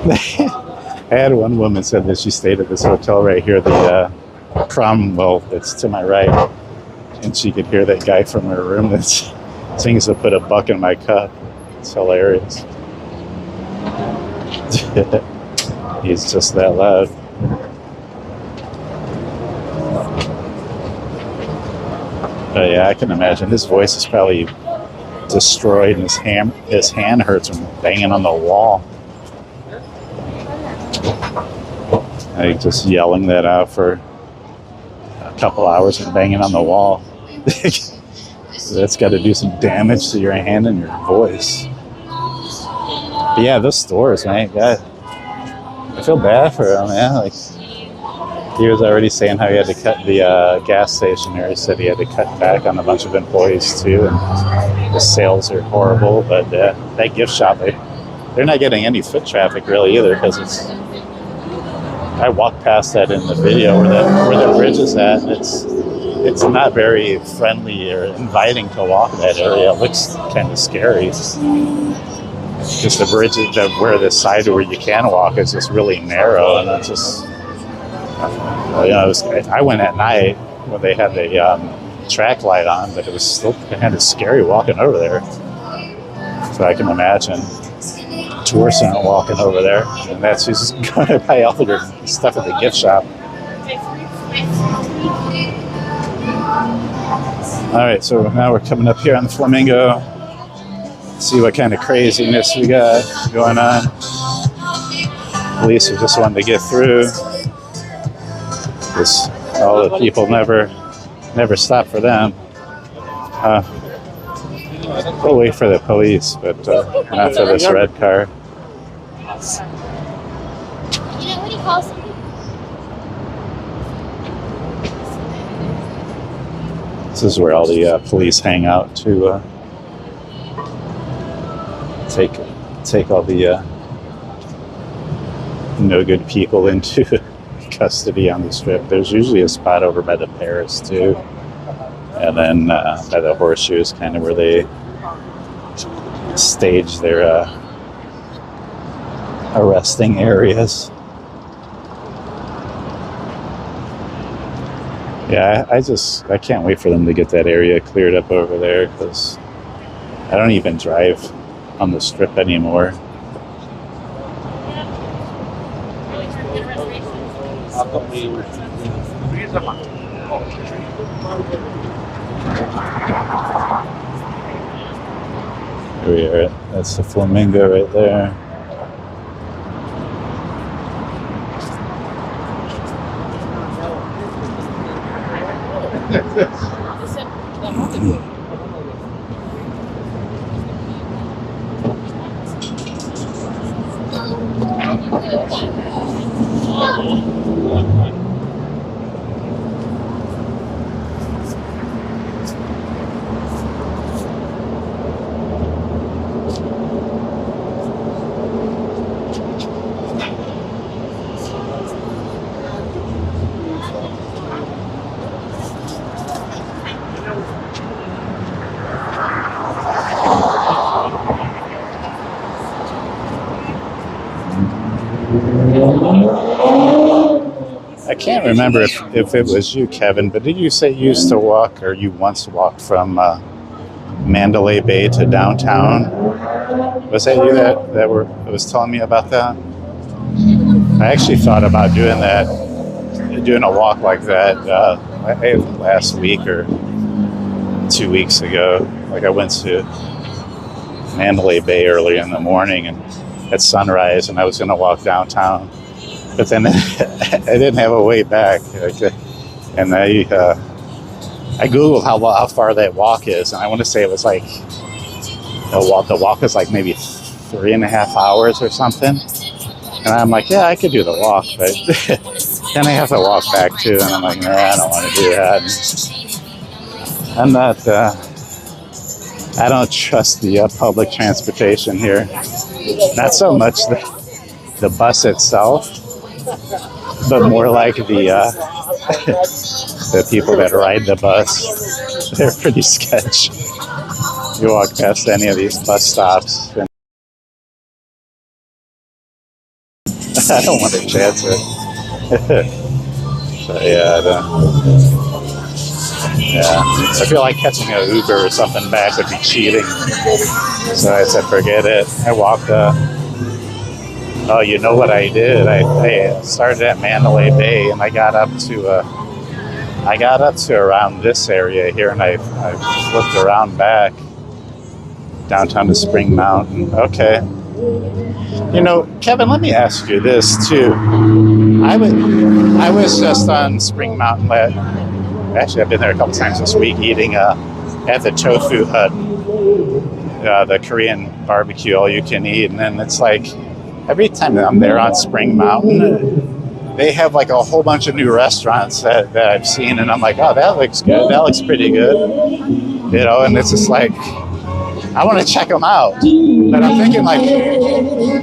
I had one woman said that she stayed at this hotel right here, the Cromwell, that's to my right, and she could hear that guy from her room that sings to put a buck in my cup. It's hilarious. He's just that loud. But yeah, I can imagine his voice is probably destroyed, and his hand hurts from banging on the wall. Like just yelling that out for a couple hours and banging on the wall. That's got to do some damage to your hand and your voice. But yeah, those stores, man. God, I feel bad for him, man. Like he was already saying how he had to cut the gas station there. He said he had to cut back on a bunch of employees too, and the sales are horrible. But that gift shop, they're not getting any foot traffic really either, because I walked past that in the video where the bridge is at, and it's not very friendly or inviting to walk that area. It looks kind of scary. Just the bridge where the side where you can walk is just really narrow, and it's just I went at night when they had the track light on, but it was still kind of scary walking over there. So I can imagine tourists aren't walking over there, and that's who's going to buy all their stuff at the gift shop. All right, so now we're coming up here on the Flamingo. See what kind of craziness we got going on. Police are just wanting to get through. Because all the people never stop for them. We'll wait for the police, but not for this red car. You know what he calls them? This is where all the police hang out to take all the no good people into custody on the Strip. There's usually a spot over by the Paris too, and then by the Horseshoe is kind of where they stage their arresting areas. Yeah, I can't wait for them to get that area cleared up over there, because I don't even drive on the Strip anymore. Here we are. That's the Flamingo right there. I can't remember if it was you, Kevin, but did you say you used to walk, or you once walked from Mandalay Bay to downtown? Was that you that was telling me about that? I actually thought about doing a walk like that last week or 2 weeks ago. Like I went to Mandalay Bay early in the morning and at sunrise, and I was going to walk downtown. but then I didn't have a way back. And I googled how far that walk is, and I want to say it was like the walk is like maybe 3.5 hours or something. And I'm like, yeah, I could do the walk, but then I have to walk back too, and I'm like, nah, I don't want to do that. I'm not. I don't trust the public transportation here. Not so much the bus itself, but more like the people that ride the bus. They're pretty sketch. You walk past any of these bus stops, and I don't want to chance it. So I feel like catching an Uber or something back would be cheating. So I said, forget it. I walked. Oh, you know what I did? I started at Mandalay Bay, and I got up to around this area here, and I flipped around back downtown to Spring Mountain. Okay. You know, Kevin, let me ask you this too. I was just on Spring Mountain. Actually, I've been there a couple times this week eating at the Tofu Hut, the Korean barbecue, all you can eat. And then it's like every time I'm there on Spring Mountain, they have like a whole bunch of new restaurants that I've seen, and I'm like, oh, that looks good. That looks pretty good, you know. And it's just like, I want to check them out. But I'm thinking like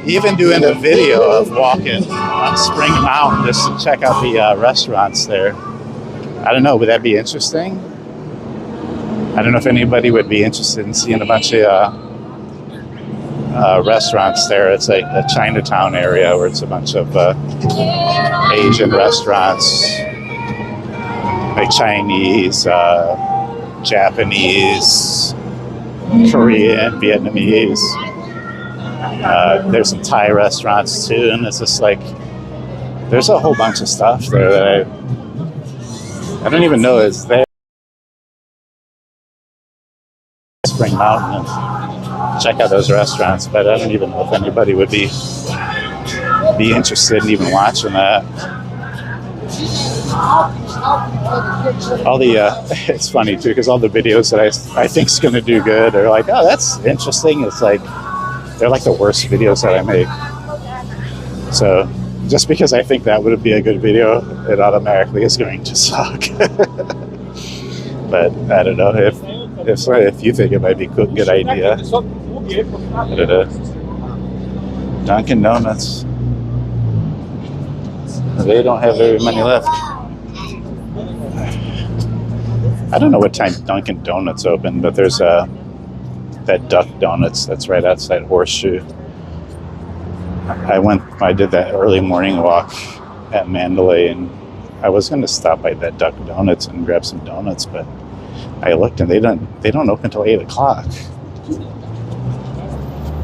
even doing a video of walking on Spring Mountain just to check out the restaurants there. I don't know, would that be interesting? I don't know if anybody would be interested in seeing a bunch of restaurants there. It's like a Chinatown area where it's a bunch of Asian restaurants, like Chinese, Japanese, Korean, Vietnamese. There's some Thai restaurants too, and it's just like there's a whole bunch of stuff there that I don't even know is there. Spring Mountain and check out those restaurants, but I don't even know if anybody would be interested in even watching that. All the it's funny too because all the videos that I think is going to do good are like, oh, that's interesting. It's like they're like the worst videos that I make. So just because I think that would be a good video, it automatically is going to suck. But I don't know if you think it might be a good idea. Dunkin' Donuts. They don't have very many left. I don't know what time Dunkin' Donuts open, but there's that Duck Donuts that's right outside Horseshoe. I did that early morning walk at Mandalay, and I was going to stop by that Duck Donuts and grab some donuts, but I looked and they don't open until 8 o'clock,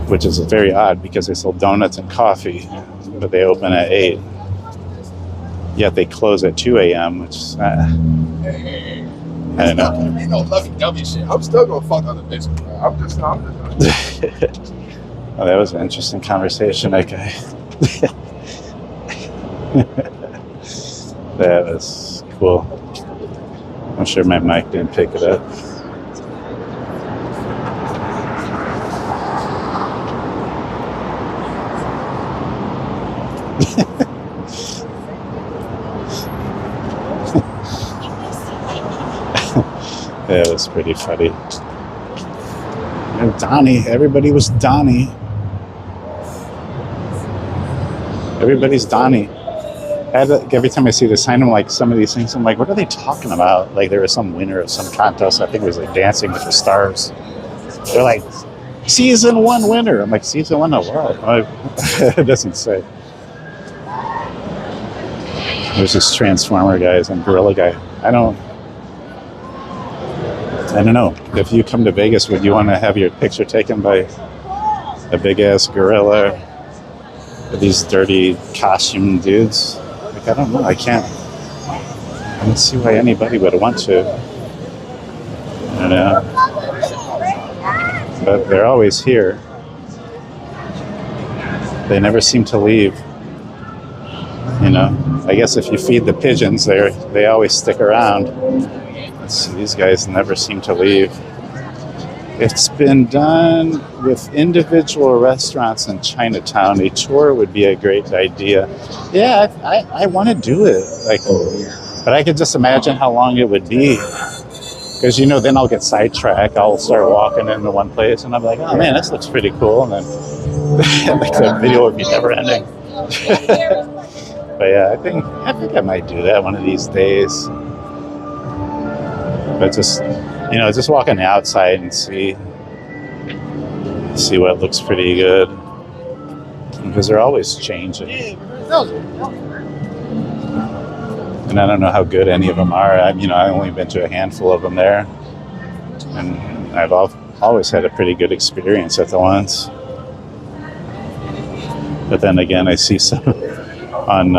which is very odd because they sell donuts and coffee, but they open at 8. Yet they close at 2 a.m., which I don't know. Ain't no lovey-dovey shit. I'm still gonna fuck on the bitch, bro. I'm just Oh, that was an interesting conversation, that guy. That was cool. I'm sure my mic didn't pick it up. That was pretty funny. And Donnie, everybody was Donnie. Everybody's Donnie. Every time I see the sign, I'm like, some of these things, I'm like, what are they talking about? Like, there was some winner of some contest. I think it was like Dancing with the Stars. They're like, season 1 winner. I'm like, season 1 of what? Like, it doesn't say. There's this Transformer guys and Gorilla guy. I don't know. If you come to Vegas, would you want to have your picture taken by a big ass gorilla or these dirty costume dudes? Like, I don't know. I don't see why anybody would want to. I don't know. But they're always here. They never seem to leave. You know, I guess if you feed the pigeons, they always stick around. These guys never seem to leave. It's been done with individual restaurants in Chinatown. A tour would be a great idea. Yeah, I want to do it. Like, but I could just imagine how long it would be. Because, you know, then I'll get sidetracked. I'll start walking into one place and I'm like, oh man, this looks pretty cool. And then like the video would be never ending. But yeah, I think I might do that one of these days. But just, you know, just walk on the outside and see what looks pretty good. Because they're always changing. And I don't know how good any of them are. I've only been to a handful of them there. And I've always had a pretty good experience at the ones. But then again, I see some on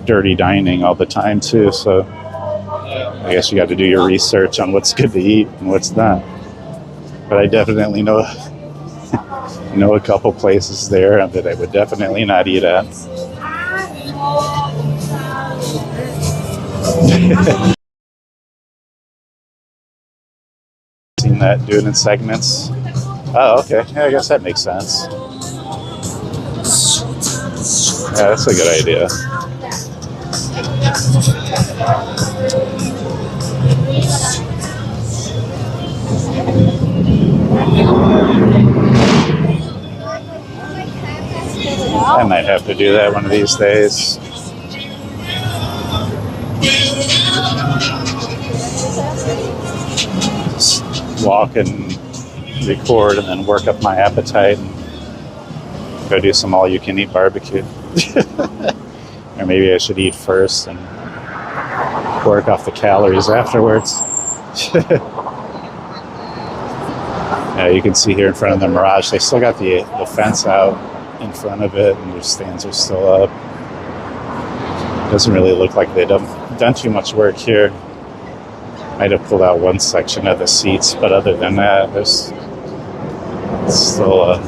Dirty Dining all the time too. So I guess you got to do your research on what's good to eat and what's not. But I definitely know a couple places there that I would definitely not eat at. Seen that, do it in segments. Oh, okay. Yeah, I guess that makes sense. Yeah, that's a good idea. I might have to do that one of these days. Just walk and record and then work up my appetite and go do some all-you-can-eat barbecue. Or maybe I should eat first and work off the calories afterwards. Yeah, you can see here in front of the Mirage, they still got the fence out in front of it, and their stands are still up. Doesn't really look like they've done too much work here. Might have pulled out one section of the seats, but other than that, there's still a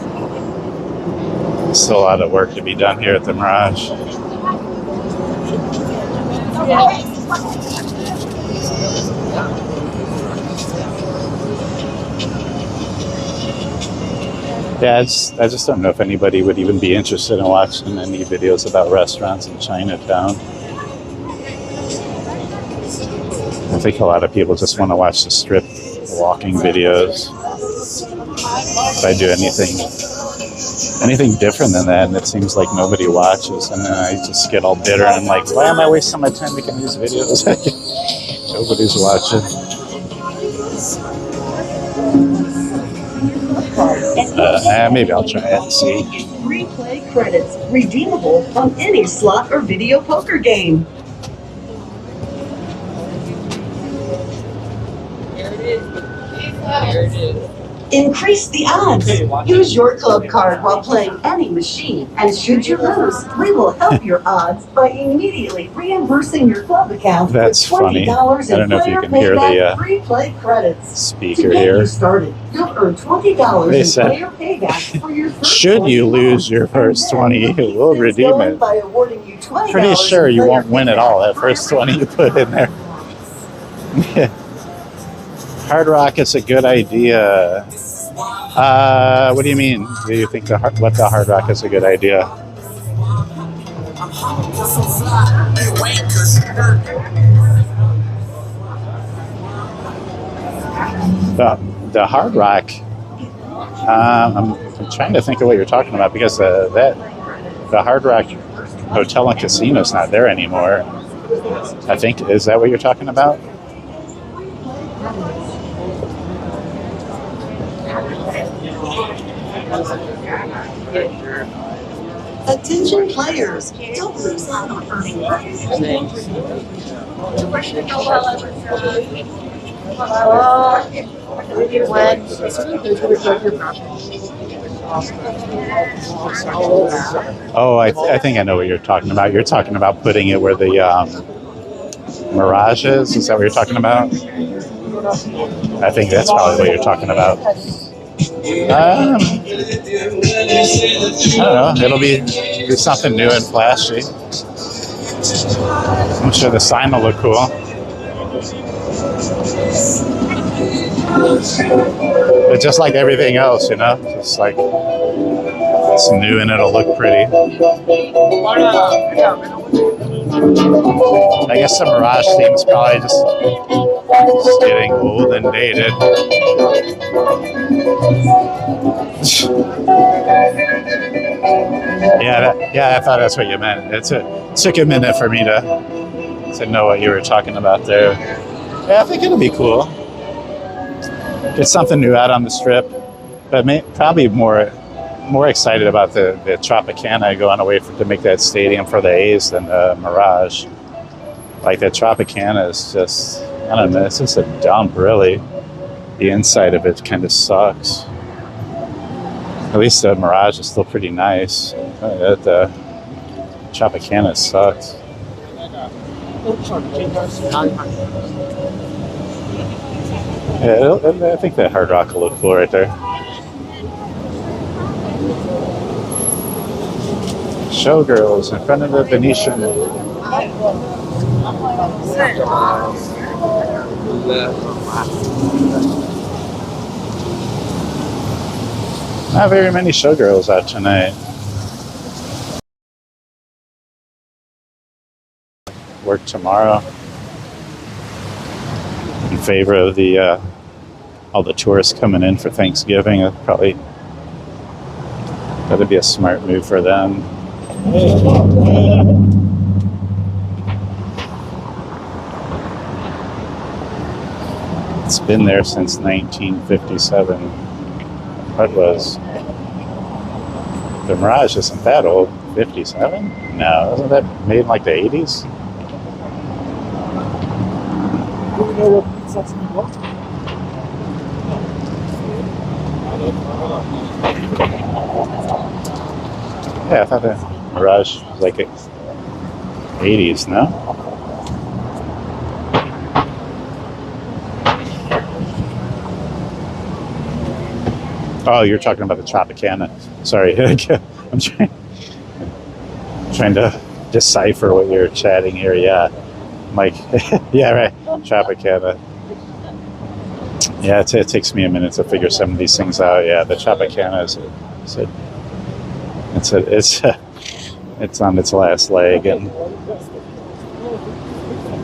lot of work to be done here at the Mirage. Yeah, I just don't know if anybody would even be interested in watching any videos about restaurants in Chinatown. I think a lot of people just want to watch the strip walking videos. If I do anything different than that, and it seems like nobody watches, and then I just get all bitter and I'm like, why am I wasting my time making these videos? Nobody's watching. Maybe I'll try it and see. Free play credits, redeemable on any slot or video poker game. There it is. Increase the odds. Use your club card while playing any machine, and should you lose, we will help your odds by immediately reimbursing your club account. That's with $20 funny. I don't know if you can hear the free play credits. speaker to get here. you started, you'll earn $20 They in said, player payback for your first should you lose your first 20, we'll redeem it. by awarding you $20 Pretty sure in you player won't win at all that payback first for your 20 you put in there. Hard Rock is a good idea. What do you mean? Do you think what the Hard Rock is a good idea? The Hard Rock. I'm trying to think of what you're talking about, because the Hard Rock Hotel and Casino is not there anymore. I think, is that what you're talking about? Attention players, don't lose out on earning money. Oh, I think I know what you're talking about. You're talking about putting it where the Mirage is? Is that what you're talking about? I think that's probably what you're talking about. I don't know. It'll be something new and flashy. I'm sure the sign will look cool. But just like everything else, you know, just like it's new and it'll look pretty. I guess the Mirage theme is probably just getting old and dated. Yeah, I thought that's what you meant. It took a minute for me to know what you were talking about there. Yeah, I think it'll be cool. Get something new out on the strip, but probably more excited about the Tropicana going away to make that stadium for the A's than the Mirage. Like the Tropicana is just, I don't know, it's just a dump, really. The inside of it kind of sucks. At least the Mirage is still pretty nice. The Tropicana sucks. Yeah, I think that Hard Rock will look cool right there. Showgirls in front of the Venetian. Not very many showgirls out tonight. Work tomorrow in favor of the all the tourists coming in for Thanksgiving. That'd be a smart move for them. It's been there since 1957. What was the Mirage? Isn't that old? 57? No, wasn't that made in like the 80s? Do we know what such we want? Yeah, I thought the Mirage was like 80s, no? Oh, you're talking about the Tropicana. Sorry, I'm trying to decipher what you're chatting here. Yeah, Mike. Yeah, right. Tropicana. Yeah, it takes me a minute to figure some of these things out. Yeah, the Tropicana it's on its last leg, and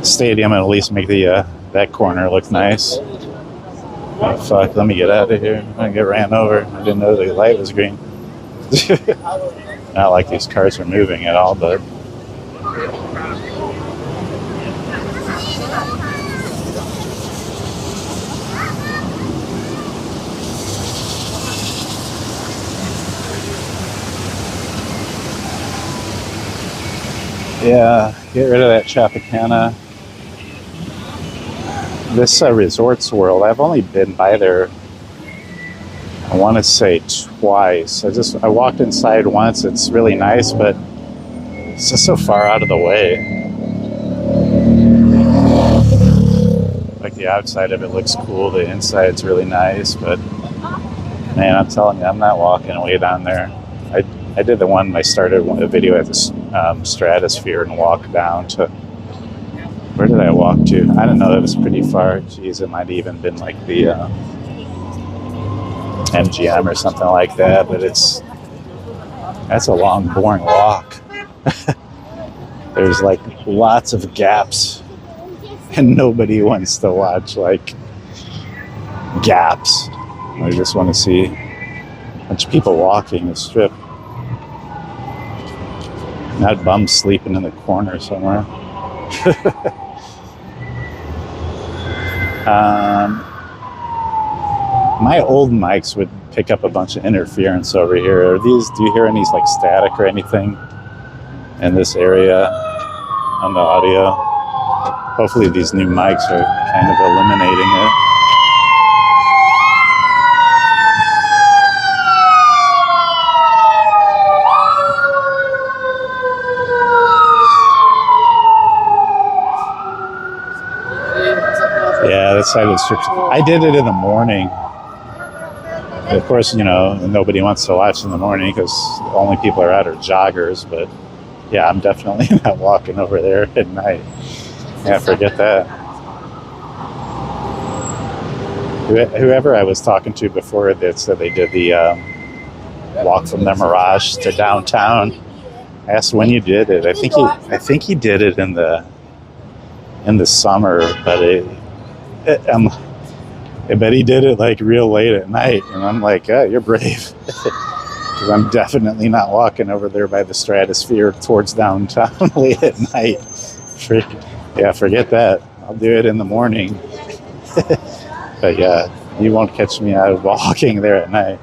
stadium at least make the that corner look nice. Oh fuck, let me get out of here. I'm gonna get ran over. I didn't know the light was green. Not like these cars are moving at all, but yeah, get rid of that Tropicana. This Resorts World, I've only been by there, I want to say twice. I walked inside once. It's really nice, but it's just so far out of the way. Like the outside of it looks cool, the inside's really nice, but man, I'm telling you, I'm not walking way down there. I did the one, I started a video at the Stratosphere and walked down to, where did I walk to? I don't know, it was pretty far. Jeez, it might have even been like the MGM or something like that, but that's a long, boring walk. There's like lots of gaps, and nobody wants to watch like gaps. I just want to see a bunch of people walking the strip, not bums sleeping in the corner somewhere. My old mics would pick up a bunch of interference over here. Do you hear any like static or anything in this area on the audio? Hopefully these new mics are kind of eliminating it. Yeah, that side of the strip. I did it in the morning. Of course, you know, nobody wants to watch in the morning because the only people are out are joggers, but Yeah, I'm definitely not walking over there at night. Yeah, forget that. Whoever I was talking to before that said they did the walk from the Mirage to downtown. I asked when you did it. I think he did it in the summer, but I bet he did it like real late at night, and I'm like, oh, you're brave. Because I'm definitely not walking over there by the Stratosphere towards downtown late at night. Forget that. I'll do it in the morning. But yeah, you won't catch me out walking there at night.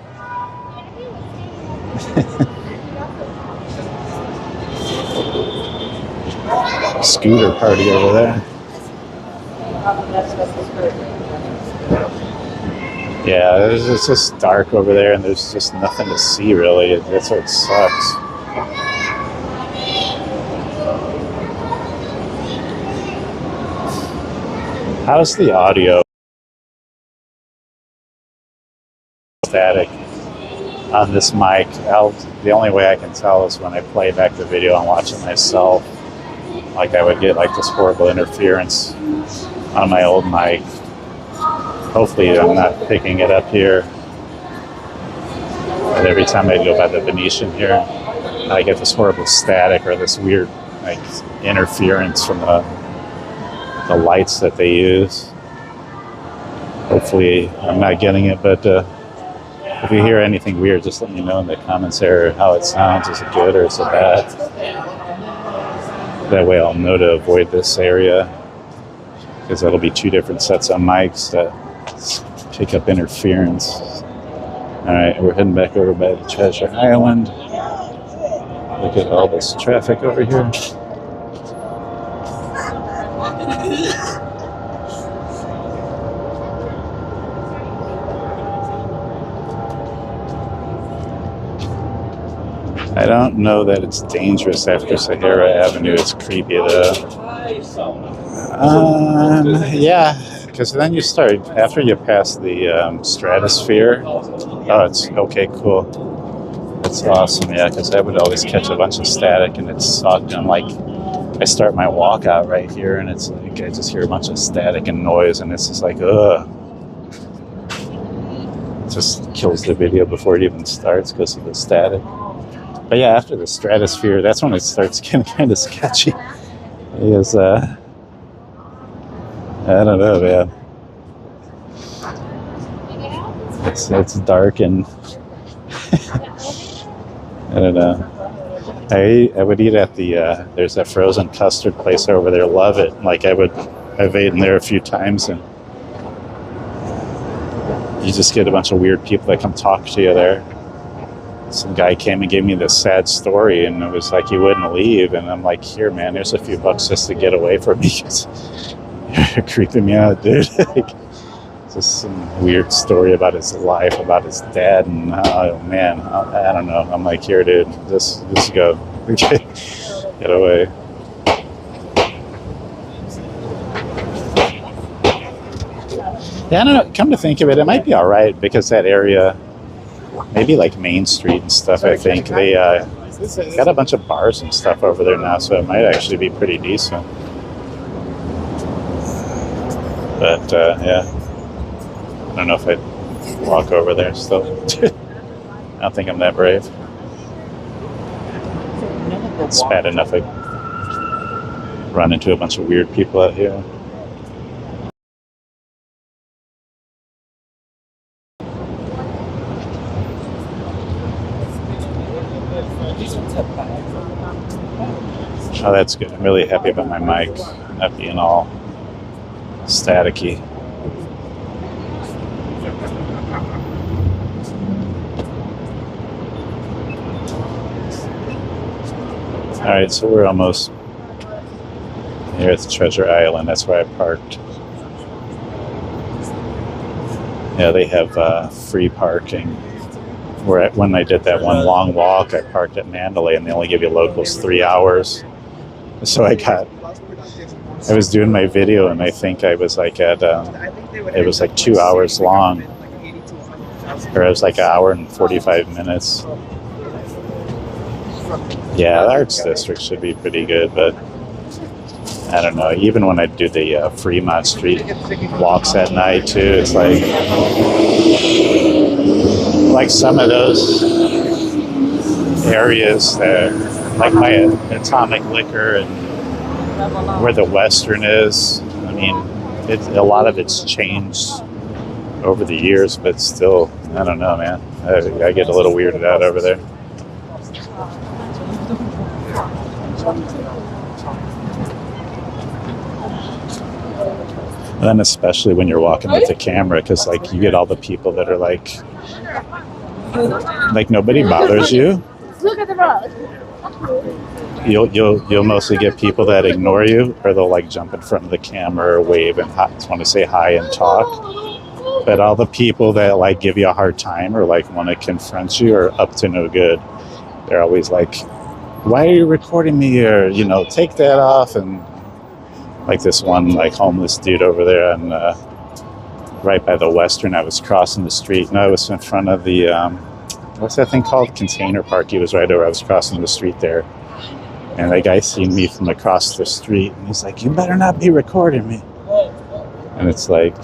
Scooter party over there. Yeah, it's just dark over there, and there's just nothing to see really. That's what sucks. How's the audio? Static on this mic. The only way I can tell is when I play back the video and watch it myself. Like I would get like this horrible interference on my old mic. Hopefully I'm not picking it up here. But every time I go by the Venetian here, I get this horrible static or this weird like interference from the lights that they use. Hopefully I'm not getting it, but if you hear anything weird, just let me know in the comments there how it sounds. Is it good or is it bad? That way I'll know to avoid this area, because that'll be two different sets of mics that pick up interference. Alright, we're heading back over by the Treasure Island. Look at all this traffic over here. I don't know that it's dangerous after Sahara Avenue. It's creepy though. Yeah, because then you start, after you pass the Stratosphere. Oh, it's okay, cool. That's awesome, yeah, because I would always catch a bunch of static and it sucked. I'm like, I start my walk out right here and it's like, I just hear a bunch of static and noise and it's just like, ugh. It just kills the video before it even starts because of the static. But yeah, after the Stratosphere, that's when it starts getting kind of sketchy. Because, I don't know, man. It's dark and I don't know. I would eat at the there's that frozen custard place over there. Love it. Like I've eaten there a few times, and you just get a bunch of weird people that come talk to you there. Some guy came and gave me this sad story, and it was like he wouldn't leave, and I'm like, here, man, there's a few bucks just to get away from me, because you're creeping me out, dude. Like, just some weird story about his life, about his dad, and oh man, I don't know. I'm like, here, dude, just go, get away. Yeah, I don't know. Come to think of it, it might be all right, because that area, maybe like Main Street and stuff, I think they got a bunch of bars and stuff over there now, so it might actually be pretty decent. But yeah, I don't know if I'd walk over there still. I don't think I'm that brave. It's bad enough I run into a bunch of weird people out here. Oh, that's good. I'm really happy about my mic not being all staticky. Alright, so we're almost here at the Treasure Island. That's where I parked. Yeah, they have free parking. When I did that one long walk, I parked at Mandalay, and they only give you locals 3 hours. So I was doing my video, and I think I was like at, it was like 2 hours long, or it was like an hour and 45 minutes. Yeah, the Arts District should be pretty good, but I don't know. Even when I do the Fremont Street walks at night too, it's like some of those areas that, like by Atomic Liquor and where the Western is. I mean, a lot of it's changed over the years, but still, I don't know, man. I get a little weirded out over there. And then especially when you're walking with the camera, because like you get all the people that are like nobody bothers you. Look at the road. You'll mostly get people that ignore you, or they'll like jump in front of the camera or wave and want to say hi and talk. But all the people that like give you a hard time or like want to confront you are up to no good. They're always like, "Why are you recording me?" Or take that off. And like this one like homeless dude over there, and right by the Western, I was crossing the street, and I was in front of the what's that thing called? Container Park. He was right over. I was crossing the street there. And the guy seen me from across the street, and he's like, "You better not be recording me." And it's like,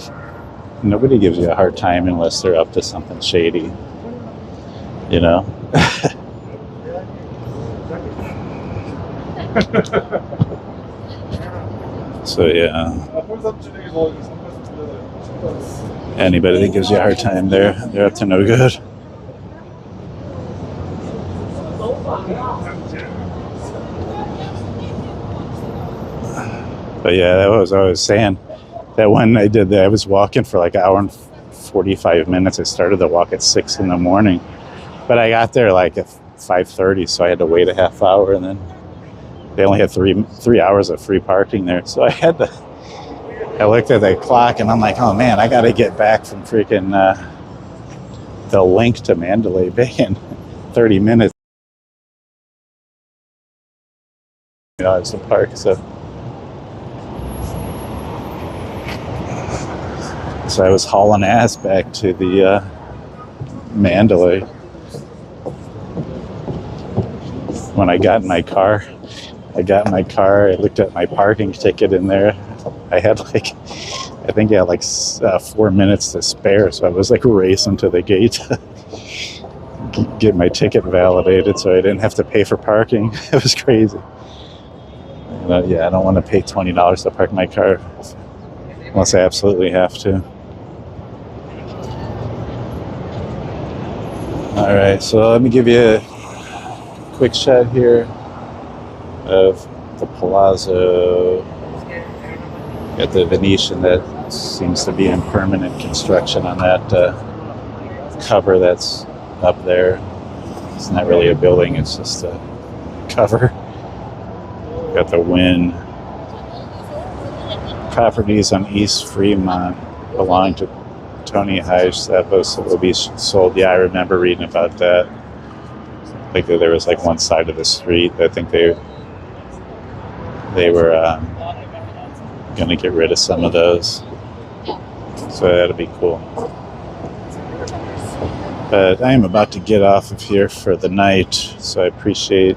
nobody gives you a hard time unless they're up to something shady, So yeah, anybody that gives you a hard time, they're up to no good. But yeah, that was what I was saying. That when I did that, I was walking for like an hour and 45 minutes. I started the walk at 6 in the morning, but I got there like at 5:30, so I had to wait a half hour, and then they only had three hours of free parking there. So I looked at the clock, and I'm like, oh man, I got to get back from freaking the Linq to Mandalay Bay in 30 minutes. It's the park, so I was hauling ass back to the Mandalay. When I got in my car, I looked at my parking ticket in there. I had I think I had 4 minutes to spare, so I was like racing to the gate to get my ticket validated so I didn't have to pay for parking. It was crazy. Yeah, I don't want to pay $20 to park my car unless I absolutely have to. All right, so let me give you a quick shot here of the Palazzo. Got the Venetian that seems to be in permanent construction on that cover that's up there. It's not really a building, it's just a cover. Got the Wynn properties on East Fremont belong to Tony Hayes-Sebos that will be sold. Yeah, I remember reading about that. Like there was one side of the street. I think they were going to get rid of some of those. So that'll be cool. But I am about to get off of here for the night, so I appreciate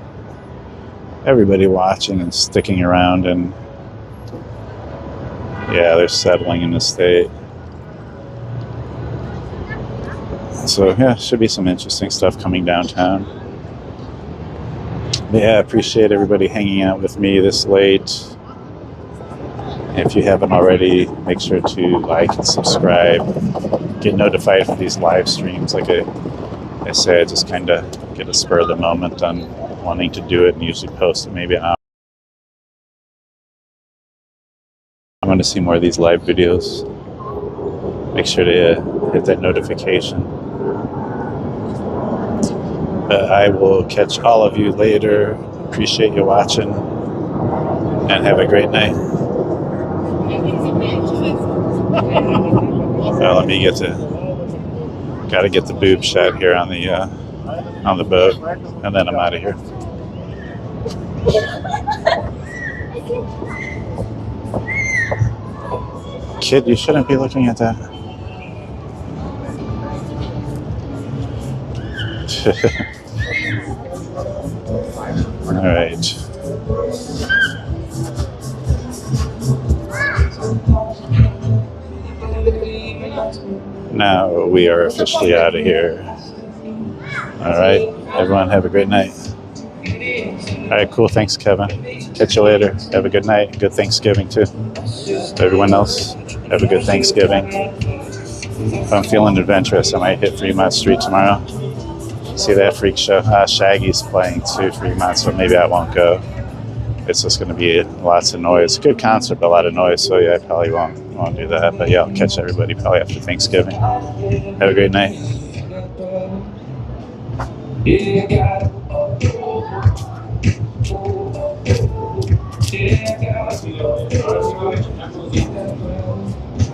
everybody watching and sticking around. And yeah, they're settling in the state. So yeah, should be some interesting stuff coming downtown. But yeah, I appreciate everybody hanging out with me this late. If you haven't already, make sure to like and subscribe. Get notified for these live streams. Like I say, I just kind of get a spur of the moment on wanting to do it, and usually post it maybe an hour. I want to see more of these live videos. Make sure to hit that notification. I will catch all of you later. Appreciate you watching, and have a great night. Let me gotta get the boob shot here on the boat, and then I'm out of here. Kid, you shouldn't be looking at that. All right. Now we are officially out of here. All right. Everyone have a great night. All right, cool. Thanks, Kevin. Catch you later. Have a good night. Good Thanksgiving, too. Everyone else, have a good Thanksgiving. If I'm feeling adventurous, I might hit Fremont Street tomorrow. See that freak show. Shaggy's playing, too, Fremont, so maybe I won't go. It's just going to be lots of noise. Good concert, but a lot of noise, so yeah, I probably won't do that. But yeah, I'll catch everybody probably after Thanksgiving. Have a great night. Yeah,